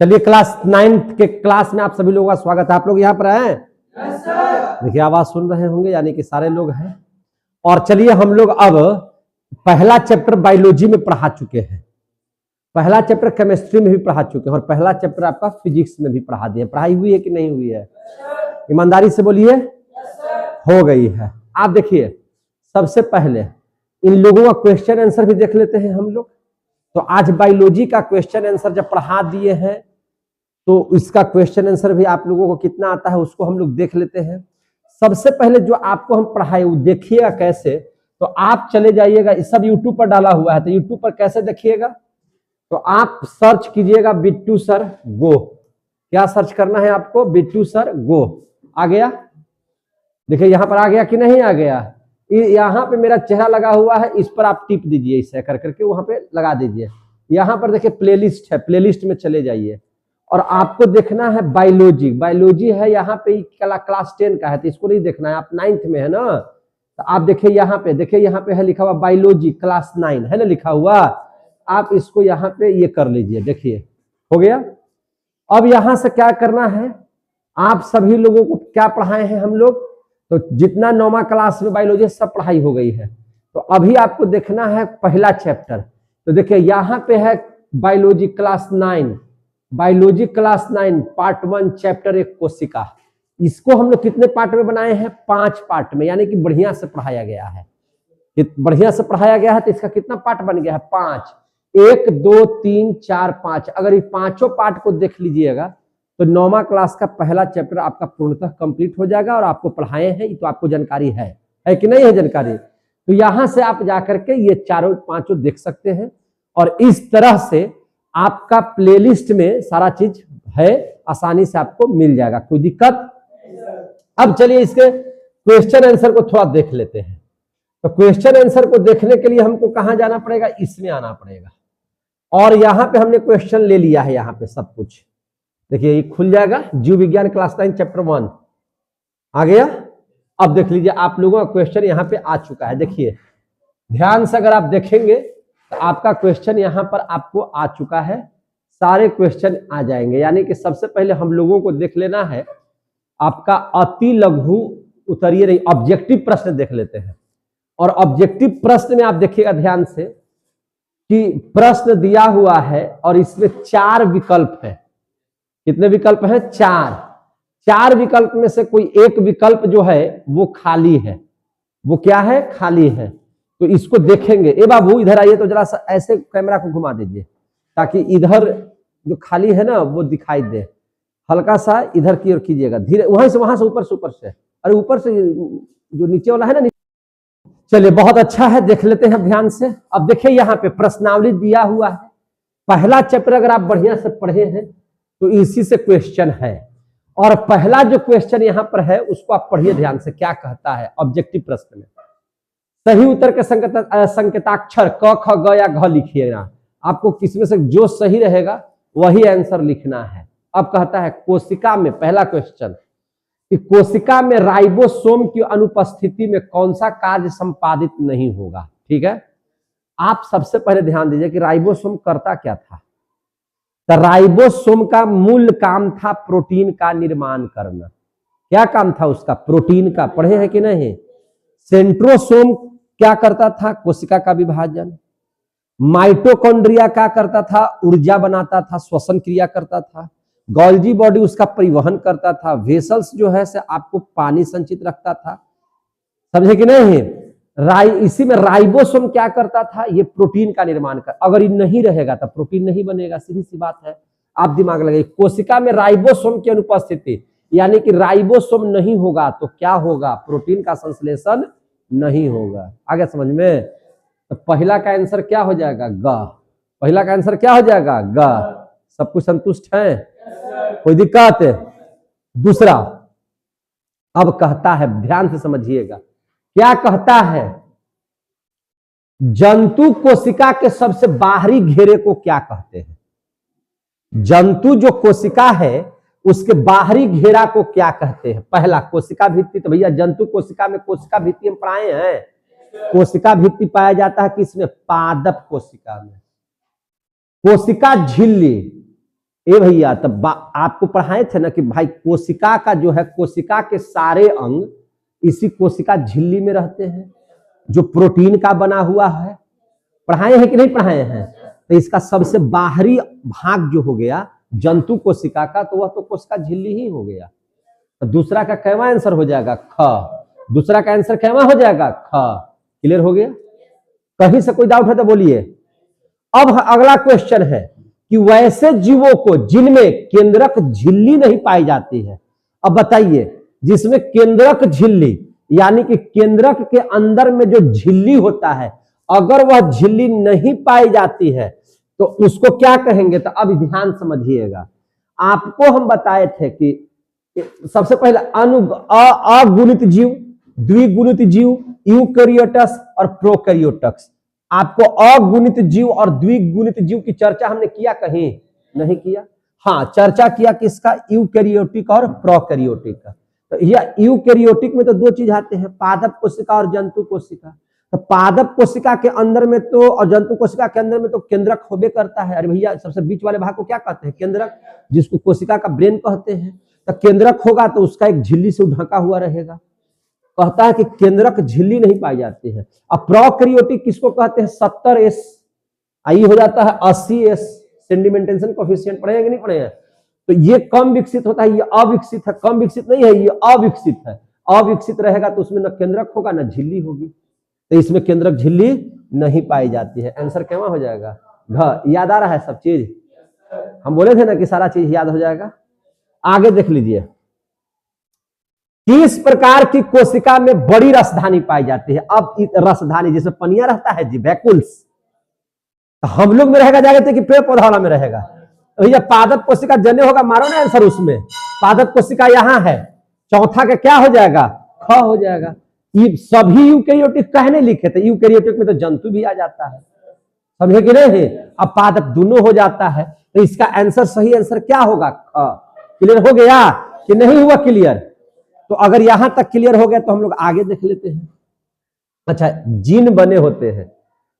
चलिए class 9th के class में आप सभी लोगों का स्वागत है। आप लोग यहाँ पर हैं? देखिए आवाज सुन रहे होंगे, यानी कि सारे लोग हैं। और चलिए हम लोग अब पहला चैप्टर बायोलॉजी में पढ़ा चुके हैं, पहला चैप्टर केमिस्ट्री में भी पढ़ा चुके हैं और पहला चैप्टर आपका फिजिक्स में भी पढ़ा दिए। पढ़ाई हुई है कि नहीं हुई है? ईमानदारी से बोलिए। हो गई है। आप देखिए, सबसे पहले इन लोगों का क्वेश्चन आंसर भी देख लेते हैं हम लोग। तो आज बायोलॉजी का क्वेश्चन आंसर जब पढ़ा दिए हैं तो इसका क्वेश्चन आंसर भी आप लोगों को कितना आता है उसको हम लोग देख लेते हैं। सबसे पहले जो आपको हम पढ़ाए वो देखिएगा कैसे। तो आप चले जाइएगा, इस सब यूट्यूब पर डाला हुआ है, तो यूट्यूब पर कैसे देखिएगा? तो आप सर्च कीजिएगा बिट्टू सर गो। क्या सर्च करना है आपको? बिट्टू सर गो। आ गया? देखिए यहां पर आ गया कि नहीं आ गया? यहाँ पे मेरा चेहरा लगा हुआ है, इस पर आप टिप दीजिए, इसे कर करके वहां पे लगा दीजिए। यहाँ पर देखिए प्लेलिस्ट है, प्लेलिस्ट में चले जाइए और आपको देखना है बायोलॉजी। बायोलॉजी है यहाँ पे, क्लास 10 का है तो इसको नहीं देखना है, आप 9th में है ना। तो आप देखिए यहाँ पे, देखिए यहाँ पे है लिखा हुआ बायोलॉजी क्लास 9 है ना लिखा हुआ। आप इसको यहाँ पे ये कर लीजिए, देखिए हो गया। अब यहाँ से क्या करना है, आप सभी लोगों को क्या पढ़ाए हैं हम लोग? तो जितना 9वां क्लास में बायोलॉजी सब पढ़ाई हो गई है। तो अभी आपको देखना है पहला चैप्टर। तो देखिए यहाँ पे है biology class 9, biology class 9 part 1 chapter 1 कोशिका। इसको हम लोग कितने पार्ट में बनाए हैं? 5 पार्ट में, यानी कि बढ़िया से पढ़ाया गया है। बढ़िया से पढ़ाया गया है तो इसका कितना पार्ट बन गया है? 5। 1 2 3 4 5। अगर ये पांचों पार्ट को देख लीजिएगा तो 9वां क्लास का पहला चैप्टर आपका पूर्णतः कंप्लीट हो जाएगा। और आपको पढ़ाए हैं तो आपको जानकारी है कि नहीं है जानकारी? तो यहां से आप जाकर के ये चारों पांचों देख सकते हैं और इस तरह से आपका प्लेलिस्ट में सारा चीज है, आसानी से आपको मिल जाएगा, कोई दिक्कत। अब चलिए इसके क्वेश्चन आंसर को थोड़ा देख लेते हैं। तो क्वेश्चन आंसर को देखने के लिए हमको कहां जाना पड़ेगा? इसमें आना पड़ेगा। और यहां पे हमने क्वेश्चन ले लिया है, यहां पे सब कुछ देखिए ये खुल जाएगा। जीव विज्ञान क्लास 9 चैप्टर 1 आ गया। अब देख लीजिए आप लोगों का क्वेश्चन यहाँ पे आ चुका है। देखिए ध्यान से अगर आप देखेंगे तो आपका क्वेश्चन यहाँ पर आपको आ चुका है, सारे क्वेश्चन आ जाएंगे। यानी कि सबसे पहले हम लोगों को देख लेना है आपका अति लघु उत्तरीय नहीं, ऑब्जेक्टिव प्रश्न देख लेते हैं। और ऑब्जेक्टिव प्रश्न में आप देखिएगा ध्यान से कि प्रश्न दिया हुआ है और इसमें 4 विकल्प है। कितने विकल्प हैं? 4 विकल्प में से कोई एक विकल्प जो है वो खाली है। वो क्या है? खाली है। तो इसको देखेंगे। ए बाबू इधर आइए, तो जरा सा ऐसे कैमरा को घुमा दीजिए ताकि इधर जो खाली है ना वो दिखाई दे। हल्का सा इधर की ओर कीजिएगा, धीरे, वहां से ऊपर से। अरे ऊपर से जो नीचे वाला है ना। चलिए बहुत अच्छा है, देख लेते हैं ध्यान से। अब देखिए यहाँ पे प्रश्नावली दिया हुआ है। पहला चैप्टर अगर आप बढ़िया से पढ़े हैं तो इसी से क्वेश्चन है। और पहला जो क्वेश्चन यहां पर है उसको आप पढ़िए ध्यान से, क्या कहता है ऑब्जेक्टिव प्रश्न में। सही उत्तर के संकेताक्षर क ख ग या घ लिखिएगा। आपको किसमें से जो सही रहेगा वही आंसर लिखना है। अब कहता है कोशिका में, पहला क्वेश्चन कि कोशिका में राइबोसोम की अनुपस्थिति में कौन सा कार्य संपादित नहीं होगा। ठीक है, आप सबसे पहले ध्यान दीजिए कि राइबोसोम करता क्या था। तो राइबोसोम का मूल काम था प्रोटीन का निर्माण करना। क्या काम था उसका? प्रोटीन का। पढ़े हैं कि नहीं? सेंट्रोसोम क्या करता था? कोशिका का विभाजन। माइटोकॉन्ड्रिया क्या करता था? ऊर्जा बनाता था, श्वसन क्रिया करता था। गोल्जी बॉडी उसका परिवहन करता था। वेसल्स जो है से आपको पानी संचित रखता था। समझे कि नहीं? इसी में राइबोसोम क्या करता था? ये प्रोटीन का निर्माण कर। अगर ये नहीं रहेगा तो प्रोटीन नहीं बनेगा, सीधी सी बात है। आप दिमाग लगाइए, कोशिका में राइबोसोम की अनुपस्थिति, यानी कि राइबोसोम नहीं होगा तो क्या होगा? प्रोटीन का संश्लेषण नहीं होगा। आगे समझ में? तो पहला का आंसर क्या हो जाएगा? ग। पहला का आंसर क्या हो जाएगा? ग। सब कुछ संतुष्ट है? कोई दिक्कत है? दूसरा अब कहता है, ध्यान से समझिएगा क्या कहता है। जंतु कोशिका के सबसे बाहरी घेरे को क्या कहते हैं? जंतु जो कोशिका है उसके बाहरी घेरा को क्या कहते हैं? पहला कोशिका भित्ति। तो भैया जंतु कोशिका में कोशिका भित्ति हम पढ़ाए हैं। कोशिका भित्ति पाया जाता है किसमें? पादप कोशिका में। कोशिका झिल्ली, ए भैया, तब आपको पढ़ाए थे ना कि भाई कोशिका का जो है, कोशिका के सारे अंग इसी कोशिका झिल्ली में रहते हैं, जो प्रोटीन का बना हुआ है। पढ़ाए हैं कि नहीं पढ़ाए हैं? तो इसका सबसे बाहरी भाग जो हो गया जंतु कोशिका का, तो वह तो कोशिका झिल्ली ही हो गया। तो दूसरा का कैवा आंसर हो जाएगा? ख। दूसरा का आंसर कैवा हो जाएगा? ख। क्लियर हो गया? कहीं से कोई डाउट है तो बोलिए। अब अगला क्वेश्चन है कि वैसे जीवों को जिनमें केंद्रक झिल्ली नहीं पाई जाती है, अब बताइए, जिसमें केंद्रक झिल्ली यानी कि केंद्रक के अंदर में जो झिल्ली होता है, अगर वह झिल्ली नहीं पाई जाती है तो उसको क्या कहेंगे? तो अब ध्यान समझिएगा, आपको हम बताए थे कि सबसे पहले अगुणित जीव, द्विगुणित जीव, यूकैरियोट्स और प्रोकैरियोट्स। आपको अगुणित जीव और द्विगुणित जीव की चर्चा हमने किया? कहीं नहीं किया। हाँ, चर्चा किया किसका? यूकैरियोटिक और प्रोकैरियोटिक का। तो यह यूकैरियोटिक में तो दो चीज आते हैं, पादप कोशिका और जंतु कोशिका। तो पादप कोशिका के अंदर में तो और जंतु कोशिका के अंदर में तो केंद्रक होबे करता है। अरे भैया, सबसे बीच वाले भाग को क्या कहते हैं? केंद्रक, जिसको कोशिका का ब्रेन कहते हैं। तो केंद्रक होगा तो उसका एक झिल्ली से ढका हुआ रहेगा। कहता है कि केंद्रक झिल्ली नहीं पाई जाती है। अब प्रोकैरियोटिक किसको कहते हैं? 70S, आई हो जाता है 80S, सेडिमेंटेशन कोएफिशिएंट पढ़े हैं कि नहीं पढ़े हैं? तो ये कम विकसित होता है, ये अविकसित है। कम विकसित नहीं है, ये अविकसित है। अविकसित रहेगा तो उसमें न केंद्रक होगा न झिल्ली होगी, तो इसमें केंद्रक झिल्ली नहीं पाई जाती है। आंसर क्या हो जाएगा? घ। याद आ रहा है सब चीज? हम बोले थे ना कि सारा चीज याद हो जाएगा। आगे देख लीजिए, किस प्रकार की कोशिका में बड़ी रसधानी पाई जाती है? अब रसधानी जिसमें पनिया रहता है जी, वैकुल्स, तो हम लोग में रहेगा, जाएगा कि पेड़ पौधा वाला में रहेगा? भैया पादप कोशिका जन्य होगा, मारो ना आंसर उसमें। पादप कोशिका यहां है, चौथा का क्या हो जाएगा? ख हो जाएगा। ये सभी यूकैरियोटिक कहने लिखे थे, यूकैरियोटिक में तो जंतु भी आ जाता है, समझे कि नहीं? अब पादप दोनों हो जाता है, तो इसका आंसर, सही आंसर क्या होगा? ख। क्लियर हो गया कि नहीं हुआ क्लियर? तो अगर यहां तक क्लियर हो गया तो हम लोग आगे देख लेते हैं। अच्छा, जीन बने होते हैं।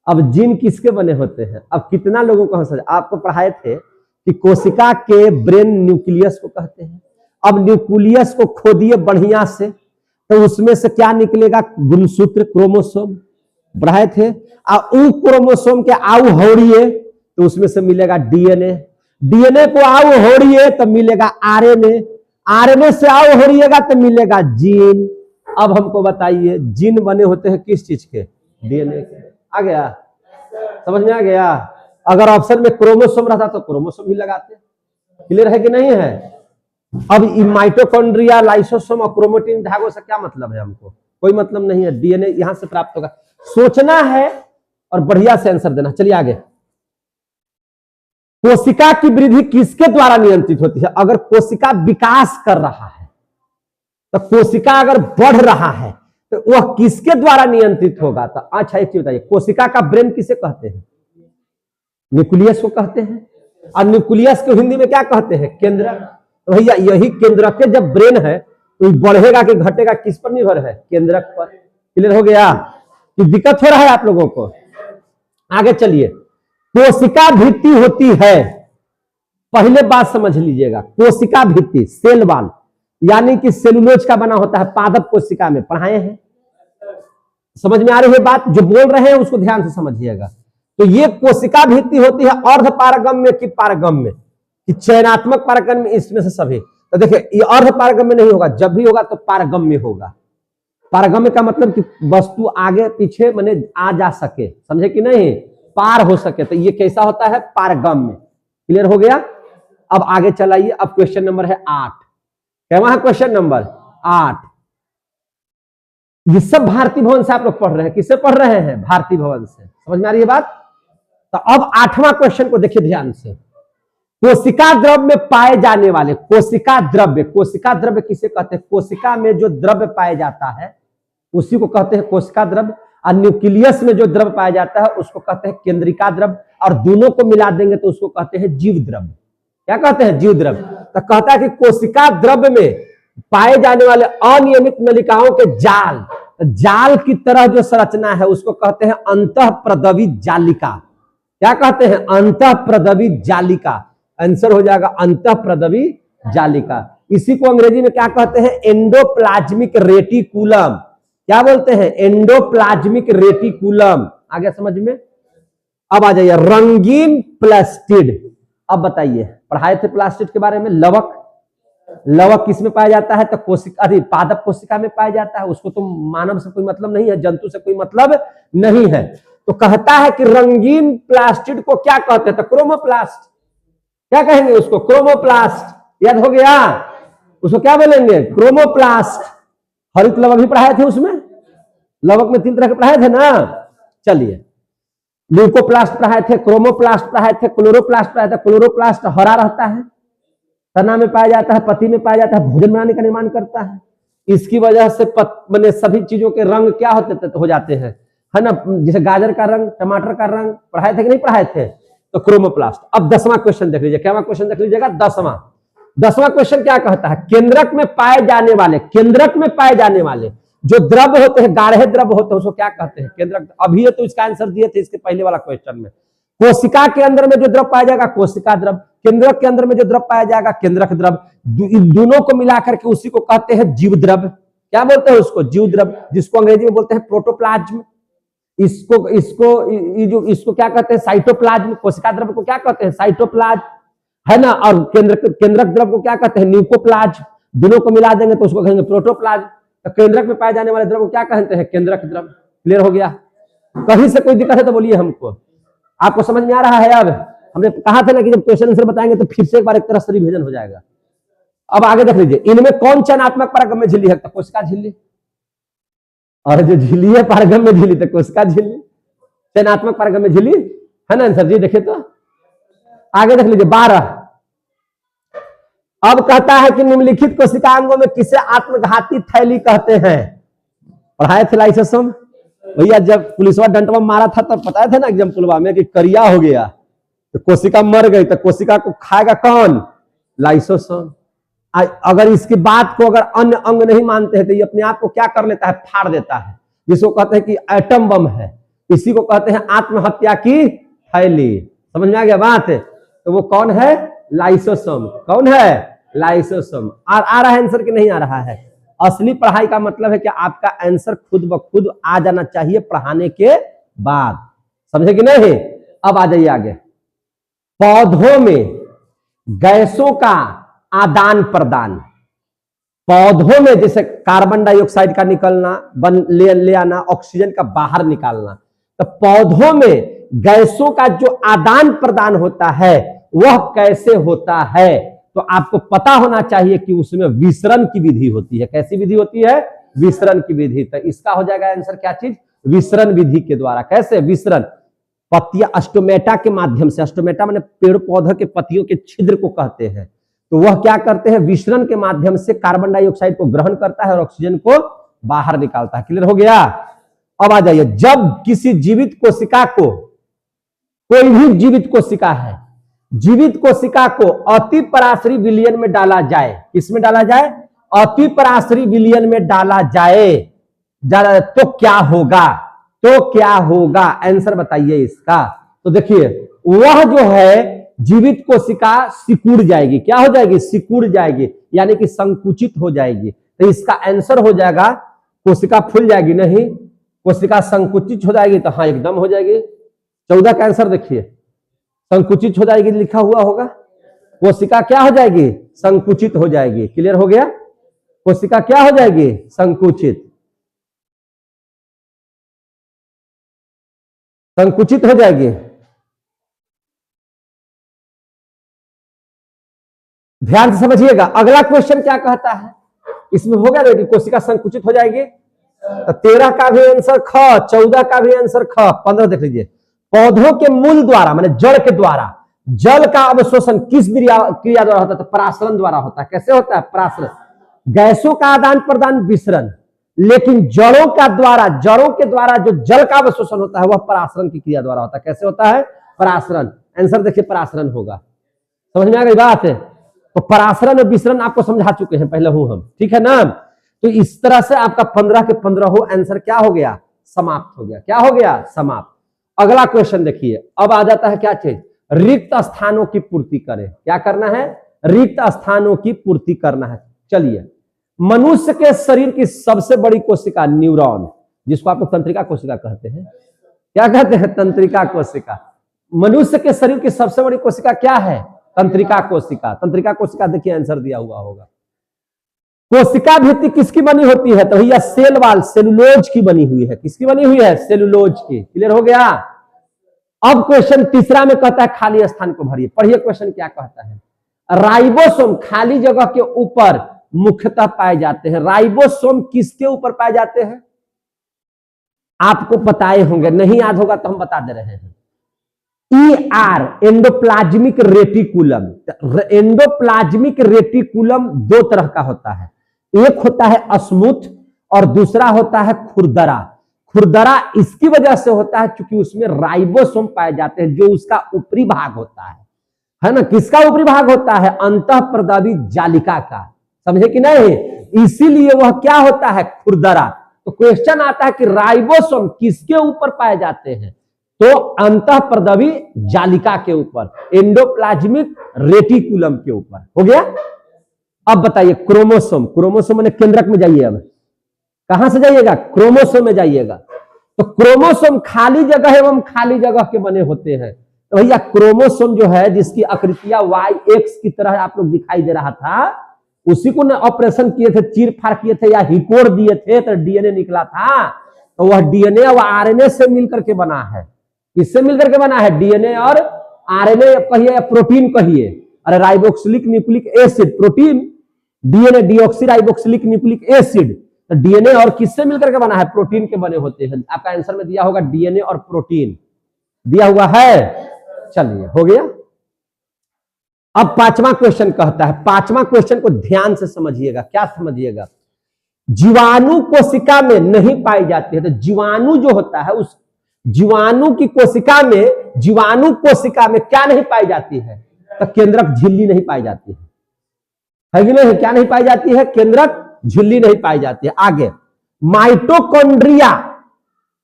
अब जीन किसके बने होते हैं? अब कितना लोगों को हम आपको पढ़ाए थे कि कोशिका के ब्रेन न्यूक्लियस को कहते हैं। अब न्यूक्लियस को खोदिए बढ़िया से, तो उसमें से क्या निकलेगा? गुणसूत्र, क्रोमोसोम पढ़ाए थे। उ क्रोमोसोम के आउ होड़िए तो उसमें से मिलेगा डीएनए। डीएनए को आउ होड़िए तो मिलेगा आरएनए। आरएनए से आओ होड़िएगा तो मिलेगा जीन। अब हमको बताइए, जीन बने होते हैं किस चीज के? डीएनए के। आ गया? समझ में आ गया? अगर ऑप्शन में क्रोमोसोम रहता तो क्रोमोसोम भी लगाते। क्लियर है कि नहीं है? अब माइटोकॉन्ड्रिया, लाइसोसोम और क्रोमेटिन धागों से क्या मतलब है? हमको कोई मतलब नहीं है। डीएनए यहां से प्राप्त होगा। सोचना है और बढ़िया से आंसर देना। चलिए आगे। कोशिका की वृद्धि किसके द्वारा नियंत्रित होती है? अगर कोशिका विकास कर रहा है, तो कोशिका अगर बढ़ रहा है तो वह किसके द्वारा नियंत्रित होगा? तो अच्छा एक चीज बताइए, कोशिका का ब्रेन किसे कहते हैं? न्यूक्लियस को कहते हैं। और न्यूक्लियस को हिंदी में क्या कहते हैं? केंद्रक। तो भैया यही केंद्रक के जब ब्रेन है तो बढ़ेगा कि घटेगा किस पर निर्भर है? केंद्रक पर। क्लियर हो गया? कि दिक्कत हो रहा है आप लोगों को? आगे चलिए। कोशिका भित्ति होती है, पहले बात समझ लीजिएगा। कोशिका भित्ति, सेल वॉल, यानी कि सेलुलोज का बना होता है। पादप कोशिका में पढ़ाए हैं, समझ में आ रही है बात? जो बोल रहे हैं उसको ध्यान से समझिएगा। तो ये कोशिका भित्ति होती है अर्ध पारगम्य की पारगम्य, कि चयनात्मक पारगम्य, इसमें से सभी। तो देखिए, ये अर्ध पारगम्य नहीं होगा, जब भी होगा तो पारगम्य होगा। पारगम्य का मतलब कि वस्तु आगे पीछे माने आ जा सके, समझे कि नहीं? पार हो सके, तो ये कैसा होता है? पारगम्य। क्लियर हो गया? अब आगे चलाइए। अब क्वेश्चन नंबर है 8। क्या वहां क्वेश्चन नंबर 8? ये सब भारती भवन से आप लोग पढ़ रहे हैं। किससे पढ़ रहे हैं? भारती भवन से। समझ में आ रही है बात? तो अब 8वां क्वेश्चन को देखिए ध्यान से। कोशिका द्रव्य में पाए जाने वाले, कोशिका द्रव्य, कोशिका द्रव्य किसे कहते हैं? कोशिका में जो द्रव्य पाया जाता है उसी को कहते हैं कोशिका द्रव्य। और न्यूक्लियस में जो द्रव्य पाया जाता है उसको कहते हैं केंद्रिका द्रव्य। और दोनों को मिला देंगे तो उसको कहते हैं जीव द्रव्य। क्या कहते हैं? जीव द्रव्य। तो कहता है कि कोशिका द्रव्य में पाए जाने वाले अनियमित नलिकाओं के जाल, जाल की तरह जो संरचना है उसको कहते हैं अंतःप्रदवित जालिका। क्या कहते हैं? अंतःप्रदवित जालिका। आंसर हो जाएगा अंतःप्रदवी जालिका। इसी को अंग्रेजी में क्या कहते हैं? Endoplasmic reticulum. क्या बोलते हैं? Endoplasmic reticulum. आ गया समझ में? अब आ जाइए रंगीन प्लास्टिड। अब बताइए, पढ़ाए थे प्लास्टिड के बारे में। लवक, लवक किस में पाया जाता है? तो कोशिका, अरे पादप कोशिका में पाया जाता है। उसको तो मानव से कोई मतलब नहीं है, जंतु से कोई मतलब नहीं है। तो कहता है कि रंगीन प्लास्टिड को क्या कहते हैं? तो क्रोमोप्लास्ट। क्या कहेंगे उसको? क्रोमोप्लास्ट। याद हो गया? उसको क्या बोलेंगे? क्रोमोप्लास्ट। हरित लवक भी पढ़ाए थे उसमें। लवक में 3 तरह के पढ़ाए थे ना। चलिए, ल्यूकोप्लास्ट पढ़ाए थे, क्रोमोप्लास्ट पढ़ाए थे, क्लोरोप्लास्ट पढ़ाए थे। क्लोरोप्लास्ट हरा रहता है, तना में पाया जाता है, पत्ती में पाया जाता है, भोजन बनाने का निर्माण करता है। इसकी वजह से मैंने सभी चीजों के रंग क्या हो जाते हैं, है ना? जैसे गाजर का रंग, टमाटर का रंग पढ़ाए थे कि नहीं पढ़ाए थे? तो क्रोमोप्लास्ट। अब 10वां क्वेश्चन देख लीजिए। क्या क्वेश्चन देख लीजिएगा? 10वां क्वेश्चन क्या कहता है? केंद्रक में पाए जाने वाले, केंद्रक में पाए जाने वाले जो द्रव होते हैं, गाढ़े द्रव होते हैं, उसको क्या कहते हैं? केंद्रक। अभी तो इसका आंसर दिए थे इसके पहले वाला क्वेश्चन में। कोशिका के अंदर में जो द्रव पाया जाएगा, कोशिका द्रव। केंद्रक के अंदर में जो द्रव पाया जाएगा, केंद्रक द्रव। इन दोनों को मिलाकर के उसी को कहते हैं जीव द्रव। क्या बोलते हैं उसको? जीव द्रव, जिसको अंग्रेजी में बोलते हैं प्रोटोप्लाज्म। इसको क्या कहते हैं? साइटोप्लाज्म। कोशिका द्रव को क्या कहते हैं? साइटोप्लाज्म, है ना? और केंद्रक द्रव को क्या कहते हैं? न्यूक्लियोप्लाज्म। दोनों को मिला देंगे तो उसको कहेंगे प्रोटोप्लाज्म। तो केंद्रक में पाए जाने वाले द्रव को क्या कहते हैं? केंद्रक द्रव। क्लियर हो गया? कहीं से कोई दिक्कत है तो बोलिए हमको। आपको समझ में आ रहा है? अब हमने कहा था ना कि जब क्वेश्चन आंसर बताएंगे तो फिर से एक बार एक तरह से रिवीजन हो जाएगा। अब आगे देख लीजिए, इनमें कौन चयनात्मक पारगम्य में झिल्ली है? तो कोशिका झिल्ली। और जो झिल्ली है पारगम्य झिल्ली, तो कोशिका झिल्ली। चयनात्मक पारगम्य झिल्ली, है ना आंसर जी? देखिए तो आगे देख लीजिए 12। अब कहता है कि निम्नलिखित कोशिकांगों में किसे आत्मघाती थैली कहते हैं? पढ़ाए थे लाइसोसोम भैया। जब पुलिसवा डंटवा मारा था तब बताया था ना एग्जाम पुलवा में कि करिया हो गया तो कोशिका मर गई, तो कोशिका को खाएगा कौन? लाइसोसोम। अगर इसकी बात को अगर अन्य अंग नहीं मानते हैं तो ये अपने आप को क्या कर लेता है? फाड़ देता है, जिसको कहते हैं कि एटम बम है। इसी को कहते हैं आत्महत्या की थैली। समझ में आ गया बात? तो वो कौन है? लाइसोसोम। कौन है? लाइसोसोम। आ रहा है आंसर कि नहीं आ रहा है? असली पढ़ाई का मतलब है कि आपका आंसर खुद ब खुद आ जाना चाहिए पढ़ाने के बाद। समझे कि नहीं? अब आ जाइए आगे। पौधों में गैसों का आदान प्रदान। पौधों में जैसे कार्बन डाइऑक्साइड का निकलना, ले आना, ऑक्सीजन का बाहर निकालना। तो पौधों में गैसों का जो आदान प्रदान होता है वह कैसे होता है? तो आपको पता होना चाहिए कि उसमें विसरण की विधि होती है। कैसी विधि होती है? विसरण की विधि। तो इसका हो जाएगा आंसर क्या चीज? विसरण विधि के द्वारा। कैसे विसरण? पत्तियां अस्टोमेटा के माध्यम से, अस्टोमेटा माने पेड़ पौधे के पत्तियों के छिद्र को कहते हैं। तो वह क्या करते हैं? विसरण के माध्यम से कार्बन डाइऑक्साइड को ग्रहण करता है और ऑक्सीजन को बाहर निकालता है। क्लियर हो गया? अब आ जाइए, जब किसी जीवित कोशिका को, कोई भी जीवित कोशिका है, जीवित कोशिका को अतिपराश्री विलयन में डाला जाए। किसमें डाला जाए? अतिपराश्री विलयन में डाला जाए तो क्या होगा? तो क्या होगा? आंसर बताइए इसका। तो देखिए, वह जो है जीवित कोशिका सिकुड़ जाएगी। क्या हो जाएगी? सिकुड़ जाएगी, यानी कि संकुचित हो जाएगी। तो इसका आंसर हो जाएगा कोशिका फूल जाएगी नहीं, कोशिका संकुचित हो जाएगी। तो हाँ, एकदम हो जाएगी। 14 का आंसर देखिए, संकुचित हो जाएगी लिखा हुआ होगा। कोशिका क्या हो जाएगी? संकुचित हो जाएगी। क्लियर हो गया? कोशिका क्या हो जाएगी? संकुचित, संकुचित हो जाएगी। ध्यान से समझिएगा। अगला क्वेश्चन क्या कहता है? इसमें होगा ना कि कोशिका संकुचित हो जाएगी। तो 13 का भी आंसर ख, 14 का भी आंसर ख, 15 देख लीजिए। पौधों के मूल द्वारा माने जड़ के द्वारा जल का अवशोषण किस क्रिया द्वारा होता है? तो परासरण द्वारा होता है। कैसे होता है? परासरण। गैसों का आदान प्रदान विसरण, लेकिन जड़ों के द्वारा जो जल का अवशोषण होता है वह परासरण की क्रिया द्वारा होता है। कैसे होता है? परासरण। आंसर देखिए, परासरण होगा। समझ में आ गई बात? तो परासरण और विसरण आपको समझा चुके हैं पहले हम, ठीक है ना? तो इस तरह से आपका 15 के 15 हो आंसर क्या हो गया? समाप्त हो गया। क्या हो गया? समाप्त। अगला क्वेश्चन देखिए। अब आ जाता है क्या चीज? रिक्त स्थानों की पूर्ति करे। क्या करना है? रिक्त स्थानों की पूर्ति करना है। चलिए, मनुष्य के शरीर की सबसे बड़ी कोशिका न्यूरॉन, जिसको आप लोग तंत्रिका कोशिका कहते हैं। क्या कहते हैं? तंत्रिका कोशिका। मनुष्य के शरीर की सबसे बड़ी कोशिका क्या है? तंत्रिका कोशिका। तंत्रिका कोशिका देखिए आंसर दिया हुआ होगा। कोशिका भित्ति किसकी बनी होती है? तो भैया सेल वाल, सेलुलोज की बनी हुई है। किसकी बनी हुई है? सेलुलोज की। क्लियर हो गया? अब क्वेश्चन तीसरा में कहता है खाली स्थान को भरिए। पढ़िए क्वेश्चन क्या कहता है। राइबोसोम खाली जगह के ऊपर मुख्यतः पाए जाते हैं। राइबोसोम किसके ऊपर पाए जाते हैं? आपको पताए होंगे, नहीं याद होगा तो हम बता दे रहे हैं। ER endoplasmic reticulum. Endoplasmic reticulum दो तरह का होता है, एक होता है स्मूथ और दूसरा होता है खुरदरा। खुरदरा इसकी वजह से होता है क्योंकि उसमें राइबोसोम पाए जाते हैं, जो उसका ऊपरी भाग होता है ना। किसका ऊपरी भाग होता है? अंतःप्रदावी जालिका का। समझे कि नहीं? इसीलिए वह क्या होता है? खुरदरा। तो क्वेश्चन आता है कि राइबोसोम किसके ऊपर पाए जाते हैं? तो अंतःप्रदावी जालिका के ऊपर, एंडोप्लाज्मिक रेटिकुलम के ऊपर। हो गया? अब बताइए क्रोमोसोम। क्रोमोसोम मैंने केंद्रक में जाइए। अब कहां से जाइएगा? क्रोमोसोम में जाइएगा। तो क्रोमोसोम खाली जगह एवं खाली जगह के बने होते हैं। तो भैया क्रोमोसोम जो है, जिसकी आकृतियां YX की तरह आप लोग दिखाई दे रहा था, उसी को ना ऑपरेशन किए थे, चीर फाड़ किए थे या हिकोड़ दिए थे तो डीएनए निकला था। तो वह डीएनए और आरएनए से मिलकर के बना है। किससे मिलकर के बना है? डीएनए और आरएनए कहिए या प्रोटीन कहिए। अरे riboxylic nucleic acid protein, DNA deoxy riboxylic nucleic acid. तो डीएनए और किससे मिलकर के बना है? प्रोटीन के बने होते हैं। आपका आंसर में दिया होगा डीएनए और प्रोटीन दिया हुआ है। चलिए, हो गया। अब पांचवा क्वेश्चन कहता है, पांचवा क्वेश्चन को ध्यान से समझिएगा। क्या समझिएगा? जीवाणु कोशिका में नहीं पाई जाती है। तो जीवाणु जो होता है, उस जीवाणु की कोशिका में, जीवाणु कोशिका में क्या नहीं पाई जाती है? तो केंद्रक झिल्ली नहीं पाई जाती है कि नहीं? क्या नहीं पाई जाती है? केंद्रक झिल्ली नहीं पाई जाती है। आगे माइटोकॉन्ड्रिया।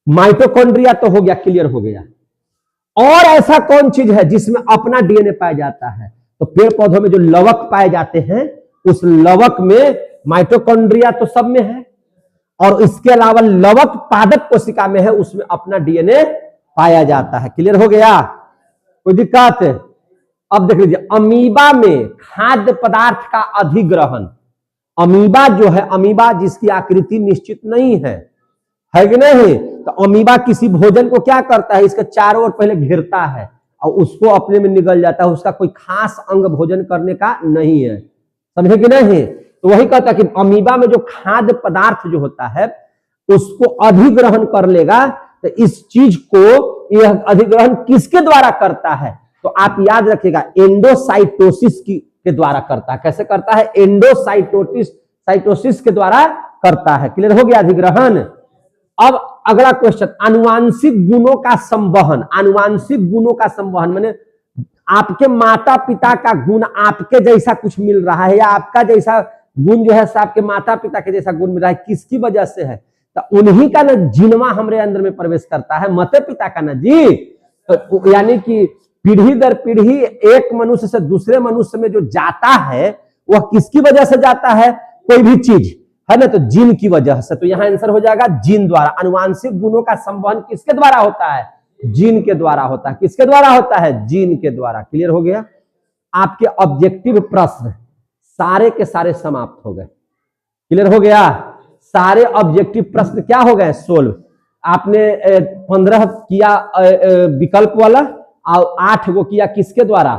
माइटोकॉन्ड्रिया तो हो गया, क्लियर हो गया। और ऐसा कौन चीज है जिसमें अपना डीएनए पाया जाता है? तो पेड़ पौधों में जो लवक पाए जाते हैं, उस लवक में माइटोकॉन्ड्रिया तो सब में है, और इसके अलावा लवक पादप कोशिका में है, उसमें अपना डीएनए पाया जाता है। क्लियर हो गया? कोई दिक्कत? अब देख लीजिए, अमीबा में खाद्य पदार्थ का अधिग्रहण। अमीबा जो है, अमीबा जिसकी आकृति निश्चित नहीं है कि नहीं? तो अमीबा किसी भोजन को क्या करता है? इसके चारों ओर पहले घेरता है और उसको अपने में निगल जाता है। उसका कोई खास अंग भोजन करने का नहीं है। समझे कि नहीं? तो वही कहता है कि अमीबा में जो खाद्य पदार्थ जो होता है, उसको अधिग्रहण कर लेगा। तो इस चीज को, यह अधिग्रहण किसके द्वारा करता है? तो आप याद रखिएगा, एंडोसाइटोसिस के द्वारा करता है। कैसे करता है? साइटोसिस के द्वारा करता है। क्लियर हो गया? अधिग्रहण। अब अगला क्वेश्चन, आनुवांशिक गुणों का संवहन। आनुवांशिक गुणों का संवहन माने आपके माता पिता का गुण आपके जैसा कुछ मिल रहा है, या आपका जैसा गुण जो है आपके माता पिता के जैसा गुण मिल रहा है। किसकी वजह से है? तो उन्हीं का ना जीनवा हमारे अंदर में प्रवेश करता है, माता पिता का ना जी। तो यानी कि पीढ़ी दर पीढ़ी एक मनुष्य से दूसरे मनुष्य में जो जाता है, वह किसकी वजह से जाता है? कोई भी चीज है ना, तो जीन की वजह से। तो यहां आंसर हो जाएगा जीन द्वारा। आनुवांशिक गुणों का संवहन किसके द्वारा होता है? जीन के द्वारा होता है। किसके द्वारा होता है? जीन के द्वारा। क्लियर हो गया? आपके ऑब्जेक्टिव प्रश्न सारे के सारे समाप्त हो गए। क्लियर हो गया? सारे ऑब्जेक्टिव प्रश्न क्या हो गए? सोल्व। आपने 15 किया विकल्प वाला और 8 वो किया किसके द्वारा?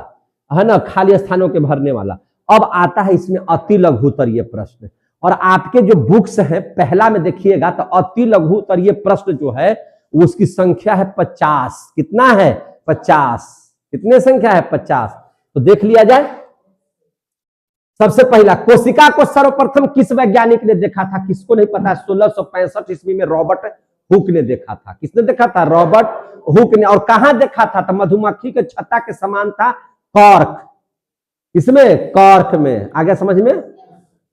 है ना, खाली स्थानों के भरने वाला। अब आता है इसमें अति लघुत्तरीय प्रश्न। और आपके जो बुक्स है पहला में देखिएगा तो अति लघुत्तरीय प्रश्न जो है उसकी संख्या है 50। कितना है? 50। कितने संख्या है? 50। तो देख लिया जाए। सबसे पहला, कोशिका को सर्वप्रथम किस वैज्ञानिक ने देखा था? किसको नहीं पता? 1665 ईस्वी में रॉबर्ट हुक ने देखा था। किसने देखा था? रॉबर्ट हुक ने। और कहां देखा था? तो मधुमक्खी के छत्ता के समान था, कॉर्क। इसमें कॉर्क में। आगे समझ में?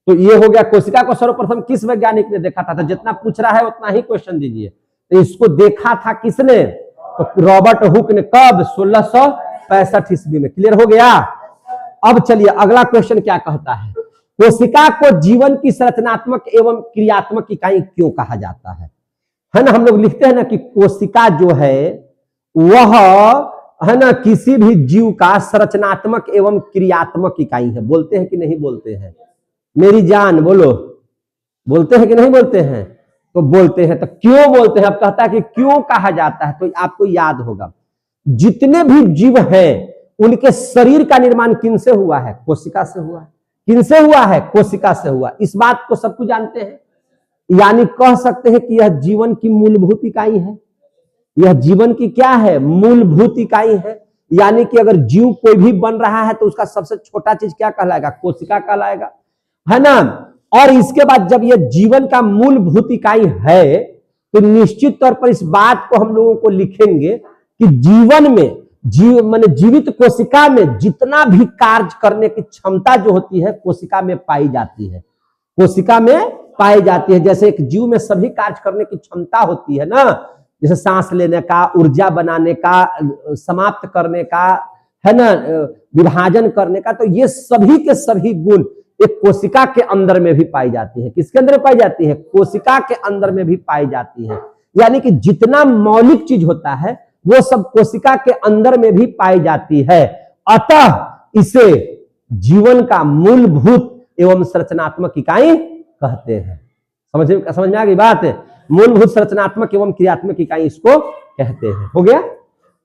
तो ये हो गया, कोशिका को सर्वप्रथम किस वैज्ञानिक ने देखा था? तो जितना पूछ रहा है उतना ही क्वेश्चन दीजिए। तो इसको देखा था किसने? तो रॉबर्ट हुक ने। कब? 65 ईस्वी में। क्लियर हो गया। अब चलिए अगला क्वेश्चन क्या कहता है, कोशिका को जीवन की संरचनात्मक एवं क्रियात्मक इकाई क्यों कहा जाता है ना। हम लोग लिखते हैं ना कि कोशिका जो है वह है ना किसी भी जीव का संरचनात्मक एवं क्रियात्मक इकाई है। बोलते हैं कि नहीं बोलते हैं मेरी जान, बोलो, बोलते हैं कि नहीं बोलते हैं। तो बोलते हैं, तो क्यों बोलते हैं। अब कहता है कि क्यों कहा जाता है, तो आपको याद होगा जितने भी जीव हैं उनके शरीर का निर्माण किनसे हुआ है, कोशिका से हुआ है। किनसे हुआ है, कोशिका से हुआ। इस बात को सब कुछ जानते हैं, यानी कह सकते हैं कि यह जीवन की मूलभूत इकाई है। यह जीवन की क्या है, मूलभूत इकाई है। यानी कि अगर जीव कोई भी बन रहा है तो उसका सबसे छोटा चीज क्या कहलाएगा, कोशिका कहलाएगा, है ना। और इसके बाद जब यह जीवन का मूलभूत इकाई है तो निश्चित तौर पर इस बात को हम लोगों को लिखेंगे कि जीवन में जीवित कोशिका में जितना भी कार्य करने की क्षमता जो होती है कोशिका में पाई जाती है, कोशिका में पाई जाती है। जैसे एक जीव में सभी कार्य करने की क्षमता होती है ना, जैसे सांस लेने का, ऊर्जा बनाने का, समाप्त करने का, है ना, विभाजन करने का, तो ये सभी के सभी गुण एक कोशिका के अंदर में भी पाई जाती है। किसके अंदर पाई जाती है, कोशिका के अंदर में भी पाई जाती है। यानी कि जितना मौलिक चीज होता है वो सब कोशिका के अंदर में भी पाई जाती है। अतः इसे जीवन का मूलभूत एवं संरचनात्मक इकाई कहते हैं। समझ में आ गई बात है। मूलभूत संरचनात्मक एवं क्रियात्मक इकाई इसको कहते हैं। हो गया।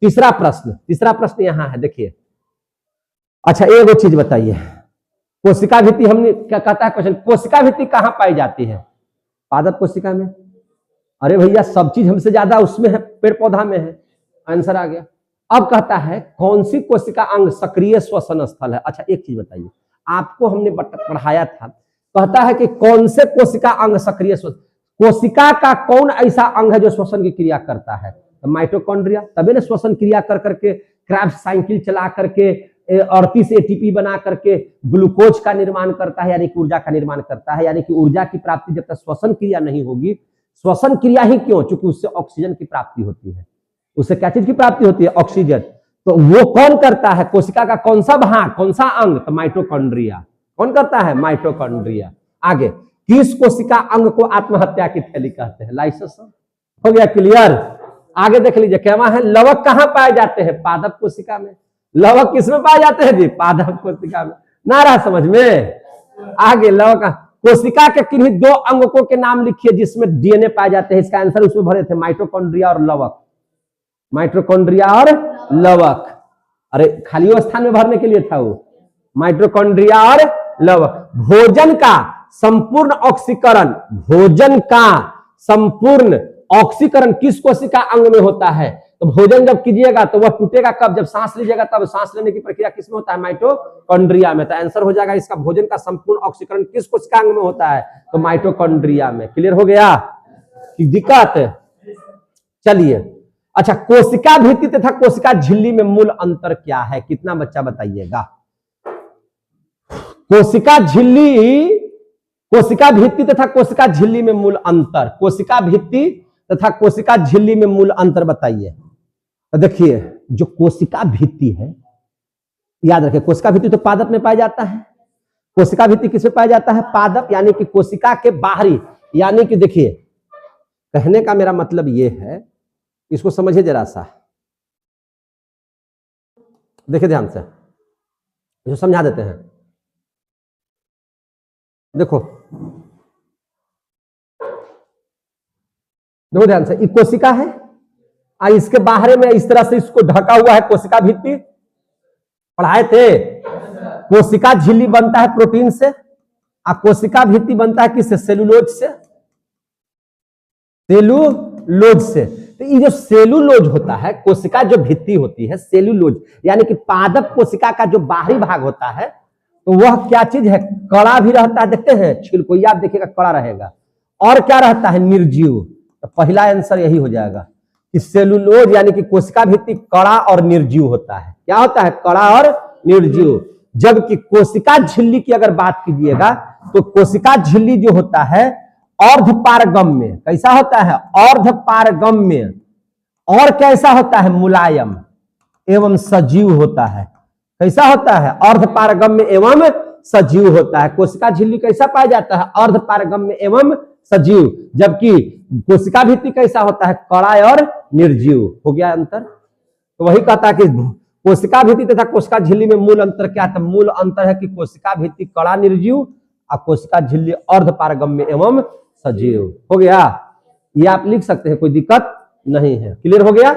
तीसरा प्रश्न यहां है, देखिए। अच्छा एक वो चीज बताइए, कोशिका भित्ति हमने क्या कहता है क्वेश्चन, कोशिका भित्ति कहां पाई जाती है, पादप कोशिका में। अरे भैया सब चीज हमसे ज्यादा उसमें है, पेड़ पौधा में है। आंसर आ गया। अब कहता है कौन सी कोशिका अंग सक्रिय श्वसन स्थल है। अच्छा एक चीज बताइए, आपको हमने पढ़ाया था, कहता है कि कौन से कोशिका अंग सक्रिय श्वसन, कोशिका का कौन ऐसा अंग है जो श्वसन की क्रिया करता है, तो माइटोकॉन्ड्रिया। तभी ना श्वसन क्रिया कर करके क्राफ्ट साइकिल चला करके 38 एटीपी बना करके ग्लूकोज का निर्माण करता है, यानी कि ऊर्जा का निर्माण करता है। यानी कि ऊर्जा की प्राप्ति जब तक श्वसन क्रिया नहीं होगी, श्वसन क्रिया ही क्यों, क्योंकि उससे ऑक्सीजन की प्राप्ति होती है। उससे क्या चीज की प्राप्ति होती है, ऑक्सीजन। तो वो कौन करता है, कोशिका का कौन सा भाग, कौन सा अंग, तो माइटोकॉन्ड्रिया। कौन करता है, माइटोकॉन्ड्रिया। आगे, किस कोशिका अंग को आत्महत्या की थैली कहते हैं, लाइसोसोम। हो गया क्लियर। आगे देख लीजिए क्या है, लवक कहां पाए जाते हैं, पादप कोशिका में। लवक किसमें पाए जाते हैं जी, पादप कोशिका में। नारा समझ में। आगे लवक, कोशिका के किन्हीं दो अंगकों के नाम लिखिए जिसमें डीएनए पाए जाते हैं। इसका आंसर उसमें भरे थे, माइटोकॉन्ड्रिया और लवक। माइटोकॉन्ड्रिया और लवक, अरे खाली स्थान में भरने के लिए था वो, माइटोकॉन्ड्रिया और लवक। भोजन का संपूर्ण ऑक्सीकरण, भोजन का संपूर्ण ऑक्सीकरण किस कोशिका अंग में होता है, तो भोजन जब कीजिएगा तो वह टूटेगा कब, जब सांस लीजिएगा तब। सांस लेने की प्रक्रिया किसमें होता है, माइटोकॉन्ड्रिया में। तो आंसर हो जाएगा इसका, भोजन का संपूर्ण ऑक्सीकरण किस कोशिका अंग में होता है, तो माइटोकॉन्ड्रिया में। क्लियर हो गया कि दिक्कत। चलिए अच्छा, कोशिका भित्ति तथा कोशिका झिल्ली में मूल अंतर क्या है, कितना बच्चा बताइएगा। कोशिका झिल्ली, कोशिका भित्ति तथा कोशिका झिल्ली में मूल अंतर, कोशिका भित्ति तथा कोशिका झिल्ली में मूल अंतर बताइए। तो देखिए जो कोशिका भित्ति है, याद रखिए कोशिका भित्ति तो पादप में पाया जाता है। कोशिका भित्ति किसमें पाया जाता है, पादप, यानी कि कोशिका के बाहरी। यानी कि देखिए कहने का मेरा मतलब यह है, इसको समझिए जरा सा, देखिए ध्यान से, इसको समझा देते हैं। देखो देखो ध्यान से, ये कोशिका है, इसके बाहर में इस तरह से इसको ढका हुआ है कोशिका भित्ति। पढ़ाए थे। कोशिका झिल्ली बनता है प्रोटीन से, और कोशिका भित्ति बनता है किससे, सेलुलोज से। सेलुलोज से। तो ये जो सेलुलोज होता है, कोशिका जो भित्ति होती है सेलुलोज, यानी कि पादप कोशिका का जो बाहरी भाग होता है, तो वह क्या चीज है, कड़ा भी रहता है। देखते हैं छिलकोई, आप देखिएगा कड़ा रहेगा। और क्या रहता है, निर्जीव। तो पहला आंसर यही हो जाएगा कि सेलुलोज यानी कि कोशिका भित्ति कड़ा और निर्जीव होता है। क्या होता है, कड़ा और निर्जीव। जबकि कोशिका झिल्ली की अगर बात कीजिएगा तो कोशिका झिल्ली जो होता है अर्धपारगम्य, कैसा होता है, अर्धपारगम्य। और कैसा होता है, मुलायम। एवं सजीव होता है। कैसा होता है? अर्ध पारगम्य एवं सजीव होता है। कोशिका झिल्ली कैसा पाया जाता है? अर्ध पारगम्य एवं सजीव। जबकि कोशिका भित्ति कैसा होता है? कड़ा और निर्जीव। हो गया अंतर? तो वही कहता है कि कोशिका भित्ति तथा कोशिका झिल्ली में मूल अंतर क्या है? मूल अंतर है कि कोशिका भित्ति कड़ा निर्जीव और कोशिका झिल्ली अर्ध पारगम्य एवं सजीव। हो गया? ये आप लिख सकते हैं, कोई दिक्कत नहीं है। क्लियर हो गया?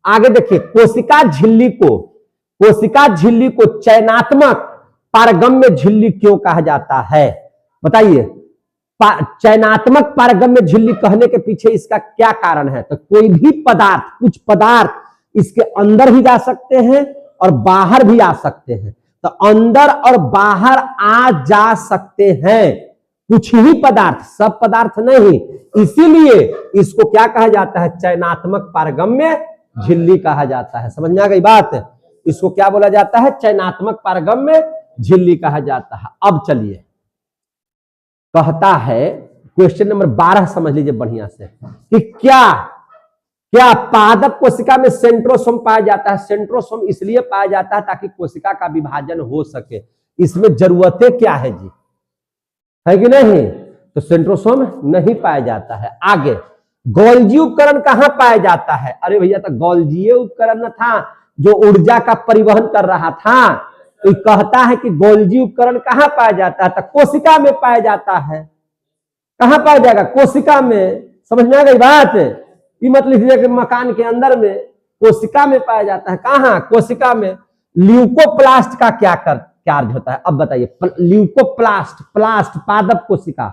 आगे देखिए, कोशिका झिल्ली को चयनात्मक पारगम्य झिल्ली क्यों कहा जाता है? बताइए। चयनात्मक पारगम्य झिल्ली कहने के पीछे इसका क्या कारण है? तो कोई भी पदार्थ, कुछ पदार्थ इसके अंदर भी जा सकते हैं और बाहर भी आ सकते हैं। तो अंदर और बाहर आ जा सकते हैं कुछ ही पदार्थ, सब पदार्थ नहीं। इसीलिए इसको क्या कहा जाता है? चयनात्मक पारगम्य झिल्ली कहा जाता है। समझ में आ गई बात? इसको क्या बोला जाता है? चयनात्मक पारगम्य झिल्ली कहा जाता है। अब चलिए, कहता है क्वेश्चन नंबर 12 समझ लीजिए बढ़िया से कि क्या पादप कोशिका में सेंट्रोसोम पाया जाता है? सेंट्रोसोम इसलिए पाया जाता है ताकि कोशिका का विभाजन हो सके। इसमें जरूरतें क्या है जी? है कि नहीं? तो सेंट्रोसोम नहीं पाया जाता है। आगे, गोल्जी उपकरण कहां पाया जाता है? अरे भैया, तो गोल्जी उपकरण था जो ऊर्जा का परिवहन कर रहा था। तो कहता है कि गोल्जी उपकरण कहां पाया जाता है? तो कोशिका में पाया जाता है। कहां पाया जाएगा? कोशिका में। समझ में आ गई बात? ये मत लिख दिया कि मकान के अंदर में, कोशिका में पाया जाता है। कहां? कोशिका में। ल्यूकोप्लास्ट का क्या कार्य होता है? अब बताइए। ल्यूकोप्लास्ट, प्लास्ट पादप कोशिका,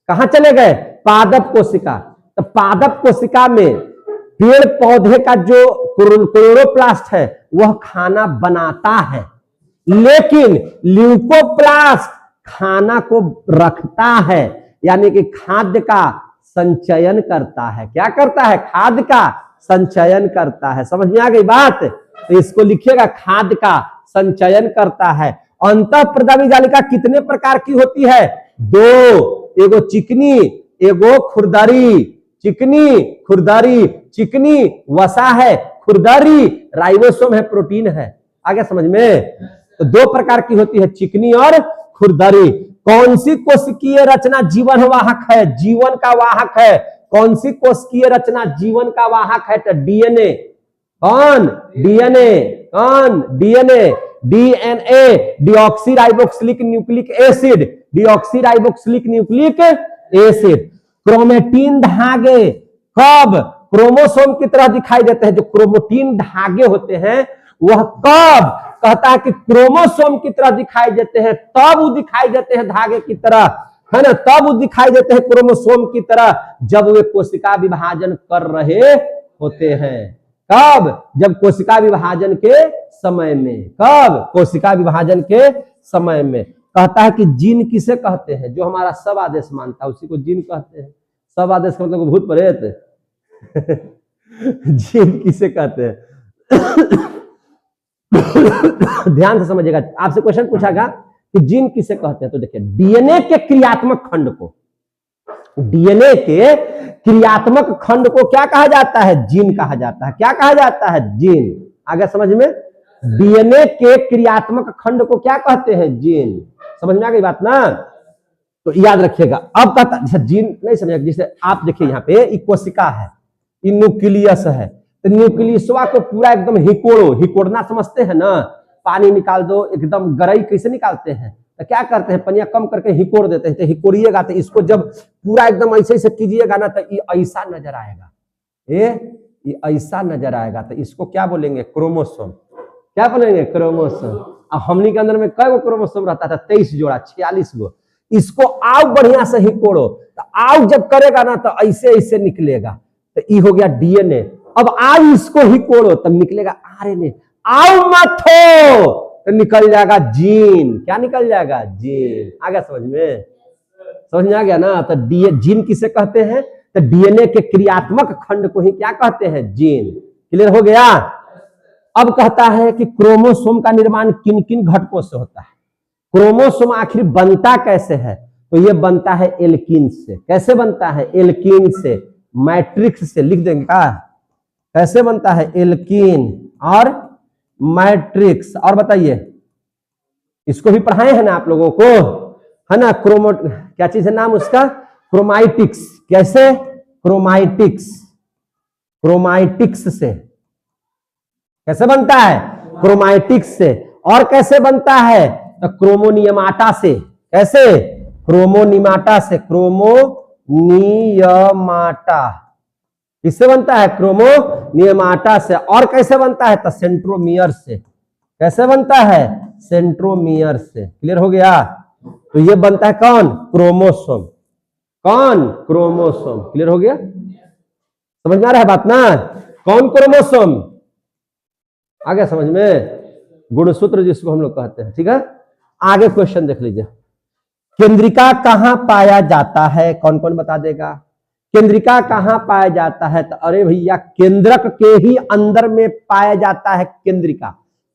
कहां चले गए? पादप कोशिका। तो पादप कोशिका में पेड़ पौधे का जो क्लोरोप्लास्ट है वह खाना बनाता है, लेकिन ल्यूकोप्लास्ट खाना को रखता है, यानी कि खाद्य का संचयन करता है। क्या करता है? खाद्य का संचयन करता है। समझ में आ गई बात? तो इसको लिखिएगा, खाद्य का संचयन करता है। अंतःप्रदावी जालिका कितने प्रकार की होती है? 2। एगो चिकनी, एगो खुरदरी। चिकनी, खुरदरी। चिकनी वसा है, खुरदरी राइबोसोम है, प्रोटीन है। आगे समझ में? तो 2 प्रकार की होती है, चिकनी और खुरदरी। कौन सी कोशिकीय रचना जीवन वाहक है? जीवन का वाहक है। कौन सी कोशिकीय रचना जीवन का वाहक है? तो डीएनए। कौन? डीएनए। कौन? DNA. DNA deoxyriboxylic nucleic acid. Deoxyriboxylic nucleic acid. Chromatin धागे कब क्रोमोसोम की तरह दिखाई देते हैं? जो क्रोमेटिन धागे होते हैं वह कब, कहता है कि क्रोमोसोम की तरह दिखाई देते हैं, तब वो दिखाई देते हैं धागे की तरह, है ना? तब वो दिखाई देते हैं क्रोमोसोम की तरह जब वे कोशिका विभाजन कर रहे होते हैं। कब? जब कोशिका विभाजन के समय में। कब? कोशिका विभाजन के समय में। कहता है कि जीन किसे कहते हैं? जो हमारा सब आदेश मानता है उसी को जीन कहते हैं। सब आदेश का मतलब भूत प्रेत। जीन किसे कहते हैं? ध्यान से समझिएगा। आपसे क्वेश्चन पूछागा कि जीन किसे कहते हैं, तो देखिए, डीएनए के क्रियात्मक खंड को, डीएनए के क्रियात्मक खंड को क्या कहा जाता है? जीन कहा जाता है। क्या कहा जाता है? जीन। आगे समझ में? डीएनए के क्रियात्मक खंड को क्या कहते हैं? जीन। समझ में आ गई बात ना? तो याद रखिएगा। अब कहता जीन नहीं समझेगा। जैसे आप देखिए, यहाँ पे एक कोशिका है, ये न्यूक्लियस है, तो न्यूक्लियसवा को पूरा एकदम हिकोड़ो। हिकोड़ना समझते हैं ना? पानी निकाल दो, एकदम गरई कैसे निकालते हैं? तो क्या करते हैं? पनिया कम करके हिकोड़ देते हैं। तो हिकोड़िएगा तो इसको जब पूरा एकदम ऐसे ऐसे कीजिएगा ना, तो ये ऐसा नजर आएगा। ये ऐसा नजर आएगा। तो इसको क्या बोलेंगे? क्रोमोसोम। क्या बोलेंगे? क्रोमोसोम। अब हमनी के अंदर में कई गो क्रोमोसोम रहता था? 23 जोड़ा, 46 गो। इसको आओ बढ़िया से हिकोड़ो, तो आओ जब करेगा ना तो ऐसे ऐसे निकलेगा। तो ये हो गया डीएनए। अब आओ इसको हिकोड़ो तब निकलेगा आरएनए। आओ मत हो तो निकल जाएगा जीन। क्या निकल जाएगा? जीन। आ गया समझ में? समझ में आ गया ना? तो जीन किसे कहते हैं? तो डीएनए के क्रियात्मक खंड को ही क्या कहते हैं? जीन। क्लियर हो गया? अब कहता है कि क्रोमोसोम का निर्माण किन किन घटकों से होता है? क्रोमोसोम आखिर बनता कैसे है? तो ये बनता है एल्कीन से। कैसे बनता है? एल्कीन से। मैट्रिक्स से लिख देंगे का? कैसे बनता है? एल्कीन और मैट्रिक्स। और बताइए, इसको भी पढ़ाए हैं ना आप लोगों को, है ना? क्या चीज है नाम उसका? क्रोमाइटिक्स। कैसे? क्रोमाइटिक्स। क्रोमाइटिक्स से कैसे बनता है? क्रोमाइटिक्स से। और कैसे बनता है? तो क्रोमोनियमाटा से। कैसे? क्रोमोनिमाटा से। क्रोमोनियमाटा किससे बनता है? क्रोमोनियमाटा से। और कैसे बनता है? तो सेंट्रोमियर से। कैसे बनता है? सेंट्रोमियर से। क्लियर हो गया? तो ये बनता है कौन? क्रोमोसोम। कौन? क्रोमोसोम। क्लियर हो गया? समझ में आ रहा है बात ना? कौन? क्रोमोसोम। आ गया समझ में? गुणसूत्र जिसको हम लोग कहते हैं। ठीक है, आगे क्वेश्चन देख लीजिए। केंद्रिका कहां पाया जाता है? कौन कौन बता देगा? केंद्रिका कहां पाया जाता है? तो अरे भैया, केंद्रक के ही अंदर में पाया जाता है केंद्रिका।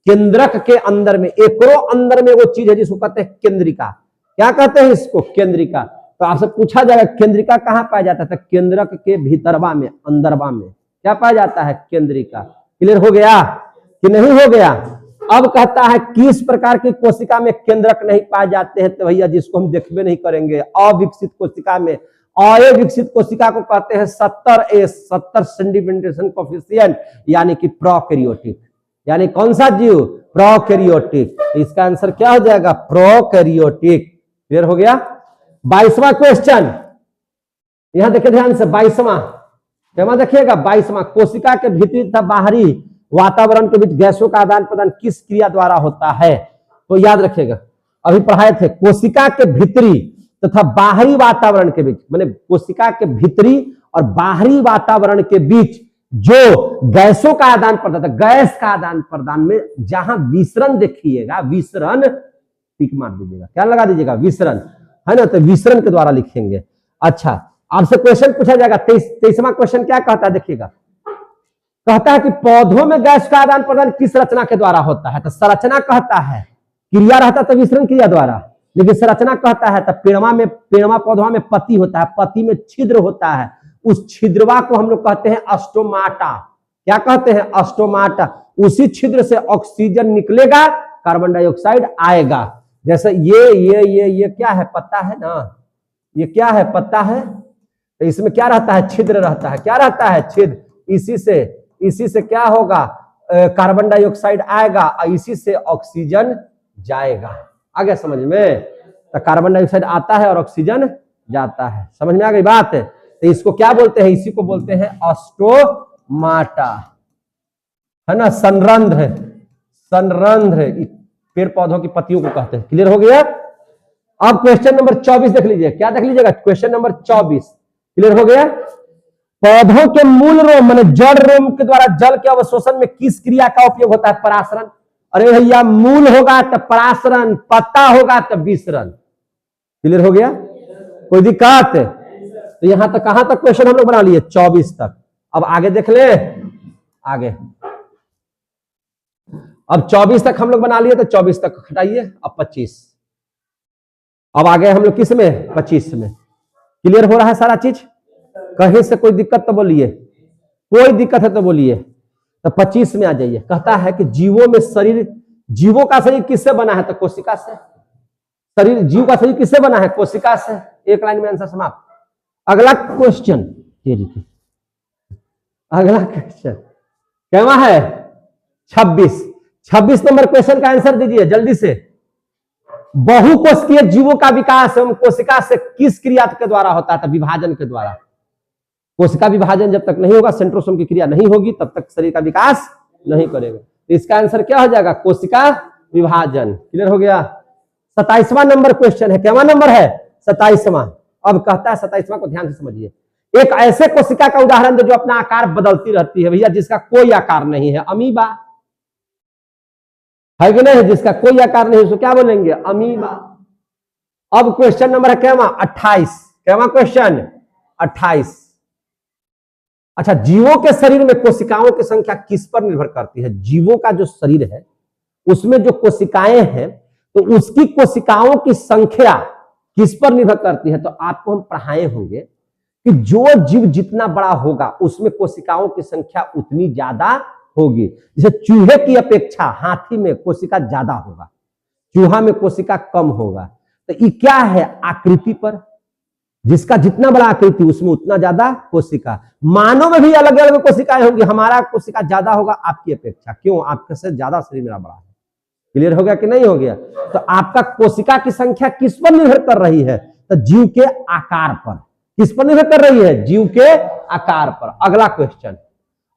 केंद्रक के अंदर में, एकरो अंदर में वो चीज है जिसको कहते हैं केंद्रिका। क्या कहते हैं इसको? केंद्रिका। तो आपसे पूछा जाएगा केंद्रिका कहां पाया जाता है? तो केंद्रक के भीतरवा में, अंदरवा में क्या पाया जाता है? केंद्रिका। क्लियर हो गया कि नहीं हो गया? अब कहता है किस प्रकार की कोशिका में केंद्रक नहीं पाए जाते हैं? तो भैया जिसको हम देखबे नहीं करेंगे, अविकसित कोशिका में। अविकसित कोशिका को कहते हैं 70 सेंटिमेंटेशन कोफिशिएंट, यानी कि प्रोकैरियोटिक। यानी कौन सा जीव? प्रोकैरियोटिक। इसका आंसर क्या हो जाएगा? प्रोकैरियोटिक। क्लियर हो गया? 22वां क्वेश्चन यहां देखिए ध्यान से। 22वां देखिएगा। 22वां, कोशिका के भीतरी तथा बाहरी वातावरण के बीच गैसों का आदान प्रदान किस क्रिया द्वारा होता है? तो याद रखिएगा, अभी पढ़ाए थे, कोशिका के भीतरी तथा बाहरी वातावरण के बीच, माने कोशिका के भीतरी और बाहरी वातावरण के बीच जो गैसों का आदान प्रदान, गैस का आदान प्रदान में जहां विसरण देखिएगा, विसरण टिक मार दीजिएगा, क्या लगा दीजिएगा? विसरण, है ना? तो विसरण के द्वारा लिखेंगे। अच्छा, आपसे क्वेश्चन पूछा जाएगा। 23वां क्वेश्चन क्या कहता है? देखिएगा, कहता है कि पौधों में गैस का आदान प्रदान किस रचना के द्वारा होता है? तो संरचना कहता है, क्रिया रहता तो विसरण क्रिया द्वारा, लेकिन संरचना कहता है। तो पेड़वा पौधवा में पत्ती होता है, पत्ती में छिद्र होता है, उस छिद्रवा को हम लोग कहते हैं अस्टोमाटा। क्या कहते हैं? अस्टोमाटा। उसी छिद्र से ऑक्सीजन निकलेगा, कार्बन डाइऑक्साइड आएगा। जैसे ये क्या है? पत्ता है ना? ये क्या है? पत्ता है। तो इसमें क्या रहता है? छिद्र रहता है। क्या रहता है? छिद्र। इसी से क्या होगा? कार्बन डाइऑक्साइड आएगा और इसी से ऑक्सीजन जाएगा। आ गया समझ में? तो कार्बन डाइऑक्साइड आता है और ऑक्सीजन जाता है। समझ में आ गई बात? तो इसको क्या बोलते हैं? इसी को बोलते हैं अस्टोमाटा, है ना? संरंध्र, पेड़ पौधों की पत्तियों को कहते हैं। क्लियर हो गया? अब क्वेश्चन नंबर 24 देख लीजिए। क्या देख लीजिएगा? Question number 24। क्लियर हो गया? पौधों के मूल रोम माने जड़ रोम के द्वारा जल के अवशोषण में किस क्रिया का उपयोग होता है? परासरण। अरे भैया, मूल होगा तो परासरण, पत्ता होगा तो विसरण। क्लियर हो गया? कोई दिक्कत? तो यहां तक, कहां तक क्वेश्चन हम लोग बना लिए? 24 तक। अब आगे देख ले, आगे अब 24 तक हम लोग बना लिए, तो 24 तक हटाइए। अब 25, अब आगे हम लोग किस में? 25 में। क्लियर हो रहा है सारा चीज? कहीं से कोई दिक्कत तो बोलिए, कोई दिक्कत है तो बोलिए। तो 25 में आ जाइए। कहता है कि जीवों का शरीर किससे बना है? तो कोशिका से। जीव का शरीर किससे बना है? कोशिका से। एक लाइन में आंसर समाप्त। अगला क्वेश्चन, अगला क्वेश्चन क्या है? 26 नंबर क्वेश्चन का आंसर दीजिए जल्दी से। बहुकोशिकीय जीवों का विकास एवं कोशिका से किस क्रिया के द्वारा होता था? विभाजन के द्वारा। कोशिका विभाजन जब तक नहीं होगा, सेंट्रोसोम की क्रिया नहीं होगी, तब तक शरीर का विकास नहीं करेगा। तो इसका आंसर क्या हो जाएगा? कोशिका विभाजन। क्लियर हो गया? 27वां नंबर क्वेश्चन है। क्या नंबर है? 27वां। अब कहता है, 27वां को ध्यान से समझिए। एक ऐसे कोशिका का उदाहरण दो जो अपना आकार बदलती रहती है। भैया, जिसका कोई आकार नहीं है, अमीबा है कि नहीं? जिसका कोई आकार नहीं, उसको क्या बोलेंगे? अमीबा। अब क्वेश्चन नंबर है क्या? 28। क्या क्वेश्चन? 28। अच्छा, जीवों के शरीर में कोशिकाओं की संख्या किस पर निर्भर करती है? जीवों का जो शरीर है उसमें जो कोशिकाएं हैं, तो उसकी कोशिकाओं की संख्या किस पर निर्भर करती है? तो आपको हम पढ़ाए होंगे कि जो जीव जितना बड़ा होगा उसमें कोशिकाओं की संख्या उतनी ज्यादा होगी। जैसे चूहे की अपेक्षा हाथी में कोशिका ज्यादा होगा, चूहा में कोशिका कम होगा। तो ये क्या है? आकृति पर, जिसका जितना बड़ा आकृति उसमें उतना ज्यादा कोशिका। मानव में भी अलग अलग कोशिकाएं होंगी, हमारा कोशिका ज्यादा होगा आपकी अपेक्षा। क्यों? आपके से ज्यादा शरीर मेरा बड़ा है। क्लियर हो गया कि नहीं हो गया? तो आपका कोशिका की संख्या किस पर निर्भर कर रही है? तो जीव के आकार पर। किस पर निर्भर कर रही है? जीव के आकार पर। अगला क्वेश्चन।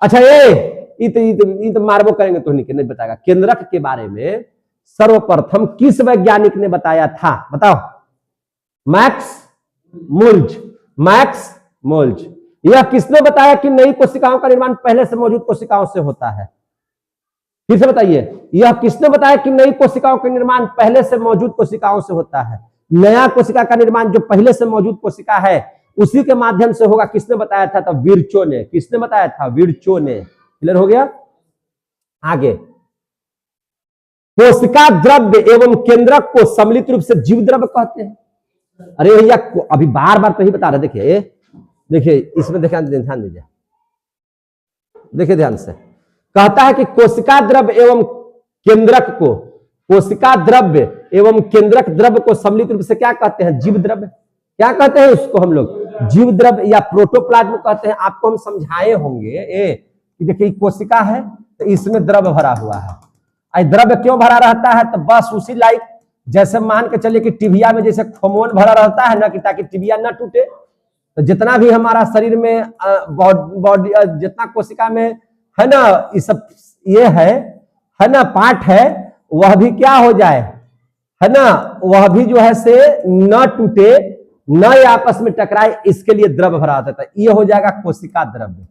अच्छा, ये तो मार्बो करेंगे तो नहीं बताएगा। केंद्रक के बारे में सर्वप्रथम किस वैज्ञानिक ने बताया था? बताओ। मैक्स मुल्ज। मैक्स मुल्ज। यह किसने बताया कि नई कोशिकाओं का निर्माण पहले से मौजूद कोशिकाओं से होता है? फिर से बताइए, यह किसने बताया कि नई कोशिकाओं का निर्माण पहले से मौजूद कोशिकाओं से होता है? नया कोशिका का निर्माण जो पहले से मौजूद कोशिका है उसी के माध्यम से होगा। किसने बताया था? तो विर्चो ने। किसने बताया था? विर्चो ने। क्लियर हो गया? आगे, कोशिका द्रव्य एवं केंद्रक को सम्मिलित रूप से जीव द्रव्य कहते हैं। अरे भैया, अभी बार बार तो ही बता रहे। देखिए इसमें ध्यान दीजिए, देखिए ध्यान से। कहता है कि कोशिका द्रव्य एवं केंद्रक को, कोशिका द्रव्य एवं केंद्रक द्रव्य को सम्मिलित रूप से क्या कहते हैं? जीव द्रव्य। क्या कहते हैं उसको हम लोग? जीव द्रव्य या प्रोटोप्लाज्म कहते हैं। आपको हम समझाए होंगे कि देखिए कोशिका है तो इसमें द्रव्य भरा हुआ है। द्रव्य क्यों भरा रहता है? तो बस उसी लाइक जैसे मान के चलिए कि टिबिया में जैसे खोमोन भरा रहता है ना, कि ताकि टिबिया ना टूटे। तो जितना भी हमारा शरीर में बॉडी जितना कोशिका में है ना, ये सब ये है ना पार्ट है, वह भी क्या हो जाए, है ना, वह भी जो है से न टूटे, न आपस में टकराए, इसके लिए द्रव्य भरा होता है। ये हो जाएगा कोशिका द्रव्य।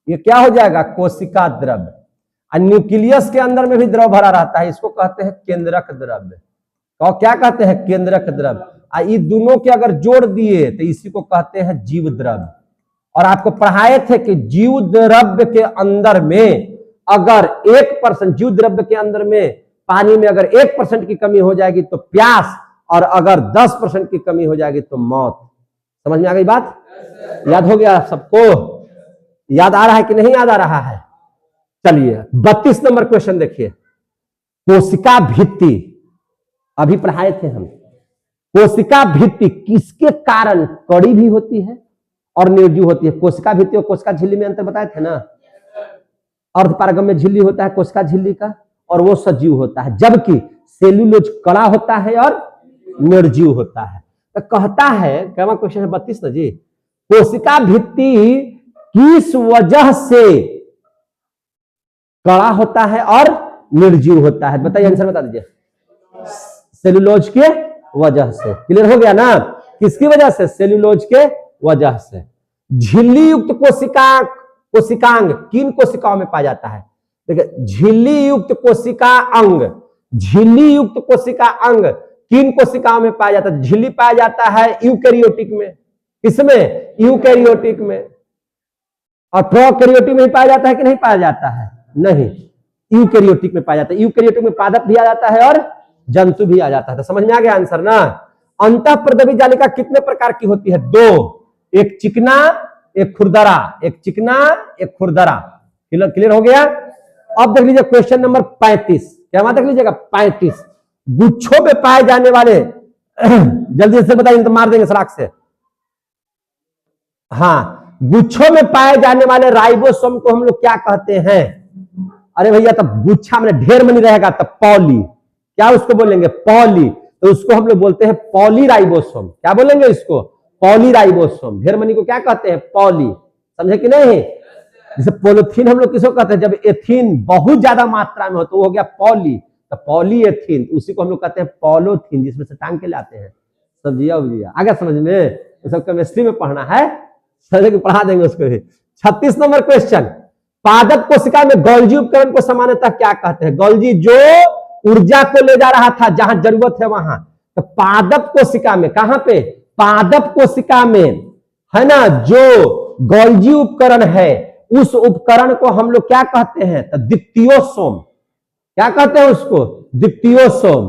ये क्या हो जाएगा? कोशिका द्रव्य। और न्यूक्लियस के अंदर में भी द्रव्य भरा रहता है, इसको कहते हैं केंद्रक द्रव्य। तो क्या कहते हैं? केंद्रक द्रव्य। ये दोनों के अगर जोड़ दिए तो इसी को कहते हैं जीव द्रव्य। और आपको पढ़ाए थे कि जीव द्रव्य के अंदर में अगर 1% जीव द्रव्य के अंदर में पानी में अगर 1% की कमी हो जाएगी तो प्यास, और अगर 10% की कमी हो जाएगी तो मौत। समझ में आ गई बात? याद हो गया सबको? याद आ रहा है कि नहीं याद आ रहा है? चलिए 32 नंबर क्वेश्चन देखिए। कोशिका भित्ति अभी पढ़ाए थे हम। कोशिका भित्ति किसके कारण कड़ी भी होती है और निर्जीव होती है? कोशिका भित्ति और कोशिका झिल्ली में अंतर बताए थे ना। अर्धपारगम्य झिल्ली होता है कोशिका झिल्ली का, और वो सजीव होता है, जबकि सेल्यूलोज कड़ा होता है और निर्जीव होता है। तो कहता है, क्या क्वेश्चन है 32 ना जी, कोशिका भित्ति किस वजह से कड़ा होता है और निर्जीव होता है? बताइए, आंसर बता दीजिए। सेल्यूलोज के वजह से। क्लियर हो गया ना? किसकी वजह से? सेल्यूलोज के वजह से। झिल्ली युक्त कोशिकांग किन कोशिकाओं में पाया जाता है? देखिए, झिल्ली युक्त कोशिका अंग, झिल्ली युक्त कोशिका अंग किन कोशिकाओं में पाया जाता है? झिल्ली पाया जाता है यूकैरियोटिक में। किसमें? यूकैरियोटिक में। और प्रोकैरियोटिक में पाया जाता है कि नहीं पाया जाता है? नहीं, यूकैरियोटिक में पाया जाता है। यूकैरियोटिक में पादप भी आ जाता है और जंतु भी आ जाता है। तो समझ में आ गया आंसर ना? अंतःप्रदवी जालिका कितने प्रकार की होती है? 2, एक चिकना एक खुरदरा। एक चिकना एक खुरदरा। क्लियर हो गया? अब देख लीजिए क्वेश्चन नंबर 35। क्या देख लीजिएगा? 35 गुच्छों में पाए जाने वाले जल्दी से बताइए तो मार देंगे सराख से। हाँ, गुच्छों में पाए जाने वाले राइबोसोम को हम लोग क्या कहते हैं? अरे भैया, तब गुच्छा में ढेर मनी रहेगा तब पॉली, क्या उसको बोलेंगे? पॉली। तो उसको हम लोग बोलते हैं पॉलीराइबोसोम। क्या बोलेंगे इसको? पॉलीराइबोसोम। ढेर मनी को क्या कहते हैं? पॉली। समझे कि नहीं? जैसे पॉलीथीन हम लोग किसको कहते हैं? जब एथीन बहुत ज्यादा मात्रा में हो तो वो हो गया पॉली। तो पॉलीएथीन, उसी को हम लोग कहते हैं पॉलोथीन, जिसमें से टांग के लाते हैं सब्जियां उब्जियां। आगे समझ में? तो सब केमिस्ट्री में पढ़ना है, समझ के पढ़ा देंगे उसको भी। 36 नंबर क्वेश्चन। पादप कोशिका में गोल्जी उपकरण को सामान्यतः क्या कहते हैं? गोल्जी जो ऊर्जा को ले जा रहा था जहां जरूरत है वहां। तो पादप कोशिका में, कहां पे? पादप कोशिका में, है ना, जो गोल्जी उपकरण है उस उपकरण को हम लोग क्या कहते हैं? तो द्वितीयोसोम। क्या कहते हैं उसको? द्वितीयोसोम।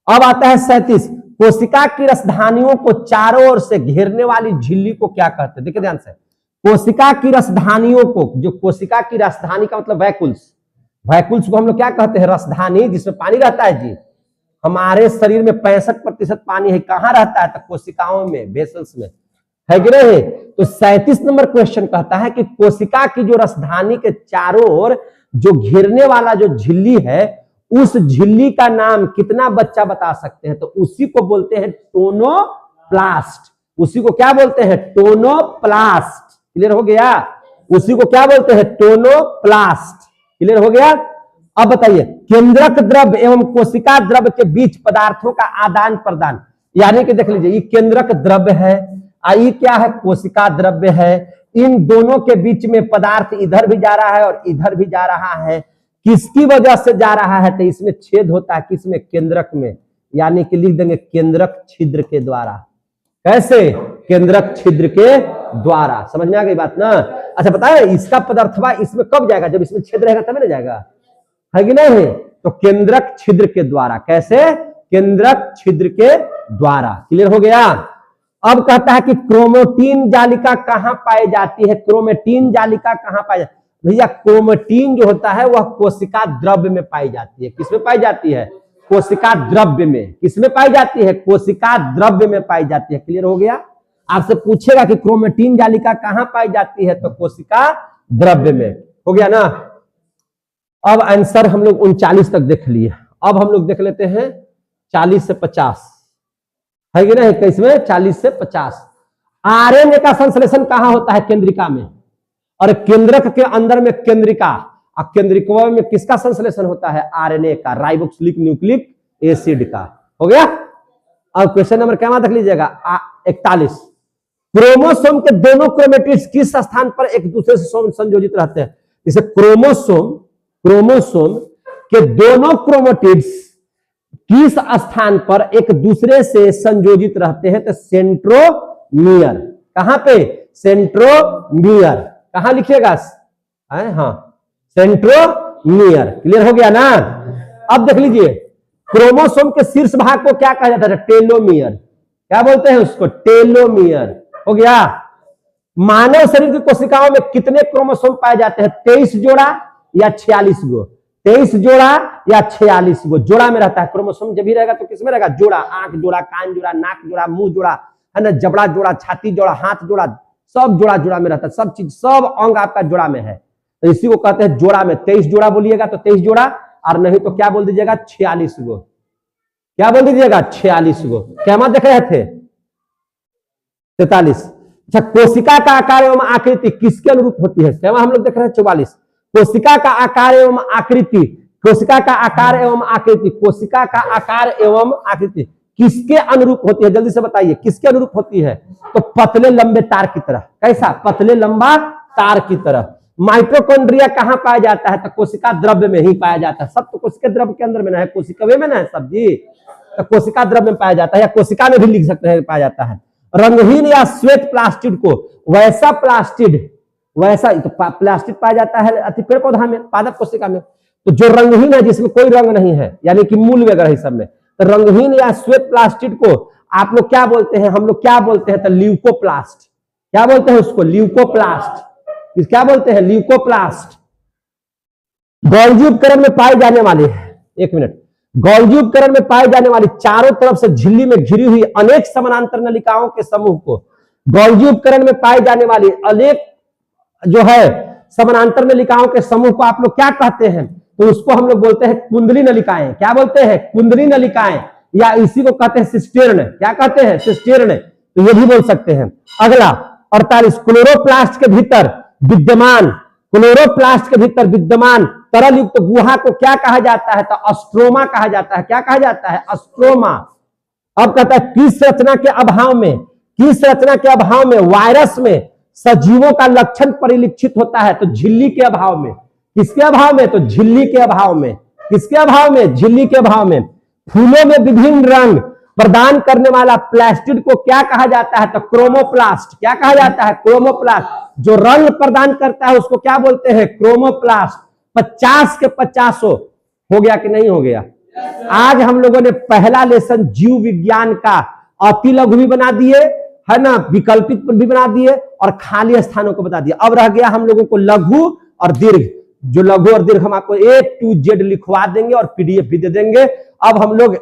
अब आता है 37। कोशिका की रसधानियों को चारों ओर से घेरने वाली झिल्ली को क्या कहते हैं? देखिए ध्यान से। कोशिका की रसधानियों को, जो कोशिका की रसधानी का मतलब वैकुल्स, वैकुल्स को हम लोग क्या कहते हैं? रसधानी, जिसमें पानी रहता है जी। हमारे शरीर में 65% पानी है, कहां रहता है? तो कोशिकाओं में, वेसल्स में, है कि नहीं? तो 37 नंबर क्वेश्चन कहता है कि कोशिका की जो रसधानी के चारों ओर जो घेरने वाला जो झिल्ली है, उस झिल्ली का नाम कितना बच्चा बता सकते हैं? तो उसी को बोलते हैं टोनोप्लास्ट। उसी को क्या बोलते हैं? टोनोप्लास्ट। क्लियर हो गया? उसी को क्या बोलते हैं? टोनोप्लास्ट। क्लियर हो गया? अब बताइए, केंद्रक द्रव्य एवं कोशिका द्रव्य के बीच पदार्थों का आदान प्रदान, यानी कि देख लीजिए, ये केंद्रक द्रव्य है, ये क्या है? कोशिका द्रव्य है। इन दोनों के बीच में पदार्थ इधर भी जा रहा है और इधर भी जा रहा है। किसकी वजह से जा रहा है? तो इसमें छेद होता है, किसमें? केंद्रक में, यानी कि लिख देंगे केंद्रक छिद्र के द्वारा। कैसे? केंद्रक छिद्र के द्वारा। समझ में आ गई बात ना? अच्छा, बताए इसका पदार्थवा इसमें कब जाएगा? जब इसमें छेद रहेगा तब ना जाएगा, है कि नहीं? तो केंद्रक छिद्र के द्वारा। कैसे? केंद्रक छिद्र के द्वारा। क्लियर हो गया? अब कहता है कि क्रोमेटिन जालिका कहां पाई जाती है? क्रोमेटिन जालिका कहां पाई जाती है? भैया, क्रोमेटिन जो होता है वह कोशिका द्रव्य में पाई जाती है। किसमें पाई जाती है? कोशिका द्रव्य में। किसमें पाई जाती है? कोशिका द्रव्य में पाई जाती है। क्लियर हो गया? आपसे पूछेगा कि क्रोमेटिन जालिका कहां पाई जाती है, तो कोशिका द्रव्य में। हो गया ना? अब आंसर हम लोग 39 तक देख लिए। अब हम लोग देख लेते हैं 40 से 50, है कि नहीं? किसमें? 40 से 50। आरएनए का संश्लेषण कहां होता है? केंद्रिका में। और केंद्रक के अंदर में केंद्रिका, और केंद्रिका में किसका संश्लेषण होता है? आरएनए का, राइबोक्सिलिक न्यूक्लिक एसिड का। हो गया? अब क्वेश्चन नंबर क्या देख लीजिएगा, 41। क्रोमोसोम के दोनों क्रोमेटिड्स किस स्थान पर एक दूसरे से संयोजित रहते हैं? जैसे क्रोमोसोम के दोनों क्रोमेटिड्स किस स्थान पर एक दूसरे से संयोजित रहते हैं? तो सेंट्रोमियर। कहां पे? सेंट्रोमियर। कहां लिखिएगा? हाँ, सेंट्रोमियर। क्लियर हो गया ना? अब देख लीजिए, क्रोमोसोम के शीर्ष भाग को क्या कहा जाता है? टेलोमियर। क्या बोलते हैं उसको? टेलोमियर। हो गया? मानव शरीर की कोशिकाओं में कितने क्रोमोसोम पाए जाते हैं? 23 जोड़ा या 46 गो? 23 जोड़ा या 46 गो? जोड़ा में रहता है क्रोमोसोम। जब भी रहेगा तो किसमें रहेगा? जोड़ा। आंख जोड़ा, कान जोड़ा, नाक जोड़ा, मुंह जोड़ा, है ना, जबड़ा जोड़ा, छाती जोड़ा, हाथ जोड़ा, सब जोड़ा जोड़ा में रहता है। सब चीज, सब अंग आपका जोड़ा में है, तो इसी को कहते हैं जोड़ा में। 23 जोड़ा बोलिएगा तो 23 जोड़ा, और नहीं तो क्या बोल दीजिएगा? 46 गो। क्या बोल दीजिएगा? 46 गो। क्या मत देख रहे थे? 43। अच्छा, कोशिका का आकार एवं आकृति किसके अनुरूप होती है? क्या हम लोग देख रहे हैं? 44। कोशिका का आकार एवं आकृति, कोशिका का आकार एवं आकृति, कोशिका का आकार एवं आकृति किसके अनुरूप होती है? जल्दी से बताइए, किसके अनुरूप होती है? तो पतले लंबे तार की तरह। कैसा? पतले लंबा तार की तरह। माइटोकॉन्ड्रिया कहां पाया जाता है? तो कोशिका द्रव्य में ही पाया जाता है। सब तो कोशिका द्रव्य के अंदर में ना है, कोशिका में ना है सब जी। तो कोशिका द्रव्य में पाया जाता है, या कोशिका में भी लिख सकते हैं, पाया जाता है। रंगहीन या श्वेत प्लास्टिड को, वैसा प्लास्टिड, वैसा तो प्लास्टिड पाया जाता है अति पेड़ पौधा में, पादप कोशिका में। तो जो रंगहीन है, जिसमें कोई रंग नहीं है, यानी कि मूल वगैरह सब में, तो रंगहीन या श्वेत प्लास्टिड को आप लोग क्या बोलते हैं? हम लोग क्या बोलते हैं? तो ल्यूकोप्लास्ट। क्या बोलते हैं उसको? ल्यूकोप्लास्ट। क्या बोलते हैं? ल्यूकोप्लास्ट। गोल्जी उपकरण में पाई जाने वाली, एक मिनट, गोल्जी उपकरण में पाई जाने वाली चारों तरफ से झिल्ली में घिरी हुई अनेक समानांतर नलिकाओं के समूह को, गोल्जी उपकरण में पाई जाने वाली अनेक जो है समानांतर नलिकाओं के समूह को आप लोग क्या कहते हैं? तो उसको हम लोग बोलते हैं कुंडली नलिकाएं। क्या बोलते हैं? कुंडली नलिकाएं, या इसी को कहते हैं सिस्टेर्न। क्या कहते हैं? सिस्टेर्न। तो ये भी बोल सकते हैं। अगला 48, क्लोरोप्लास्ट के भीतर विद्यमान, क्लोरोप्लास्ट के भीतर विद्यमान तरल युक्त गुहा को क्या कहा जाता है? तो अस्ट्रोमा कहा जाता है। क्या कहा जाता है? अस्ट्रोमा। अब कहता है किस रचना के अभाव में, किस रचना के अभाव में वायरस में सजीवों का लक्षण परिलक्षित होता है? तो झिल्ली के अभाव में। किसके अभाव में? तो झिल्ली के अभाव में। किसके अभाव में? झिल्ली के अभाव में। फूलों में विभिन्न रंग प्रदान करने वाला प्लास्टिड को क्या कहा जाता है? तो क्रोमोप्लास्ट। क्या कहा जाता है? क्रोमोप्लास्ट। जो रंग प्रदान करता है उसको क्या बोलते हैं? क्रोमोप्लास्ट। 50 के 50 हो गया कि नहीं हो गया? आज हम लोगों ने पहला लेसन जीव विज्ञान का अति लघु भी बना दिए, है ना, विकल्पित भी बना दिए और खाली स्थानों को बता दिया। अब रह गया हम लोगों को लघु और दीर्घ। जो लघु और दीर्घ हम आपको A to Z लिखवा देंगे और PDF भी दे देंगे। अब हम लोग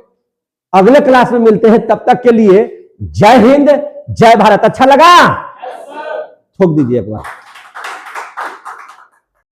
अगले क्लास में मिलते हैं, तब तक के लिए जय हिंद, जय भारत। अच्छा लगा? ठोक दीजिए एक बार।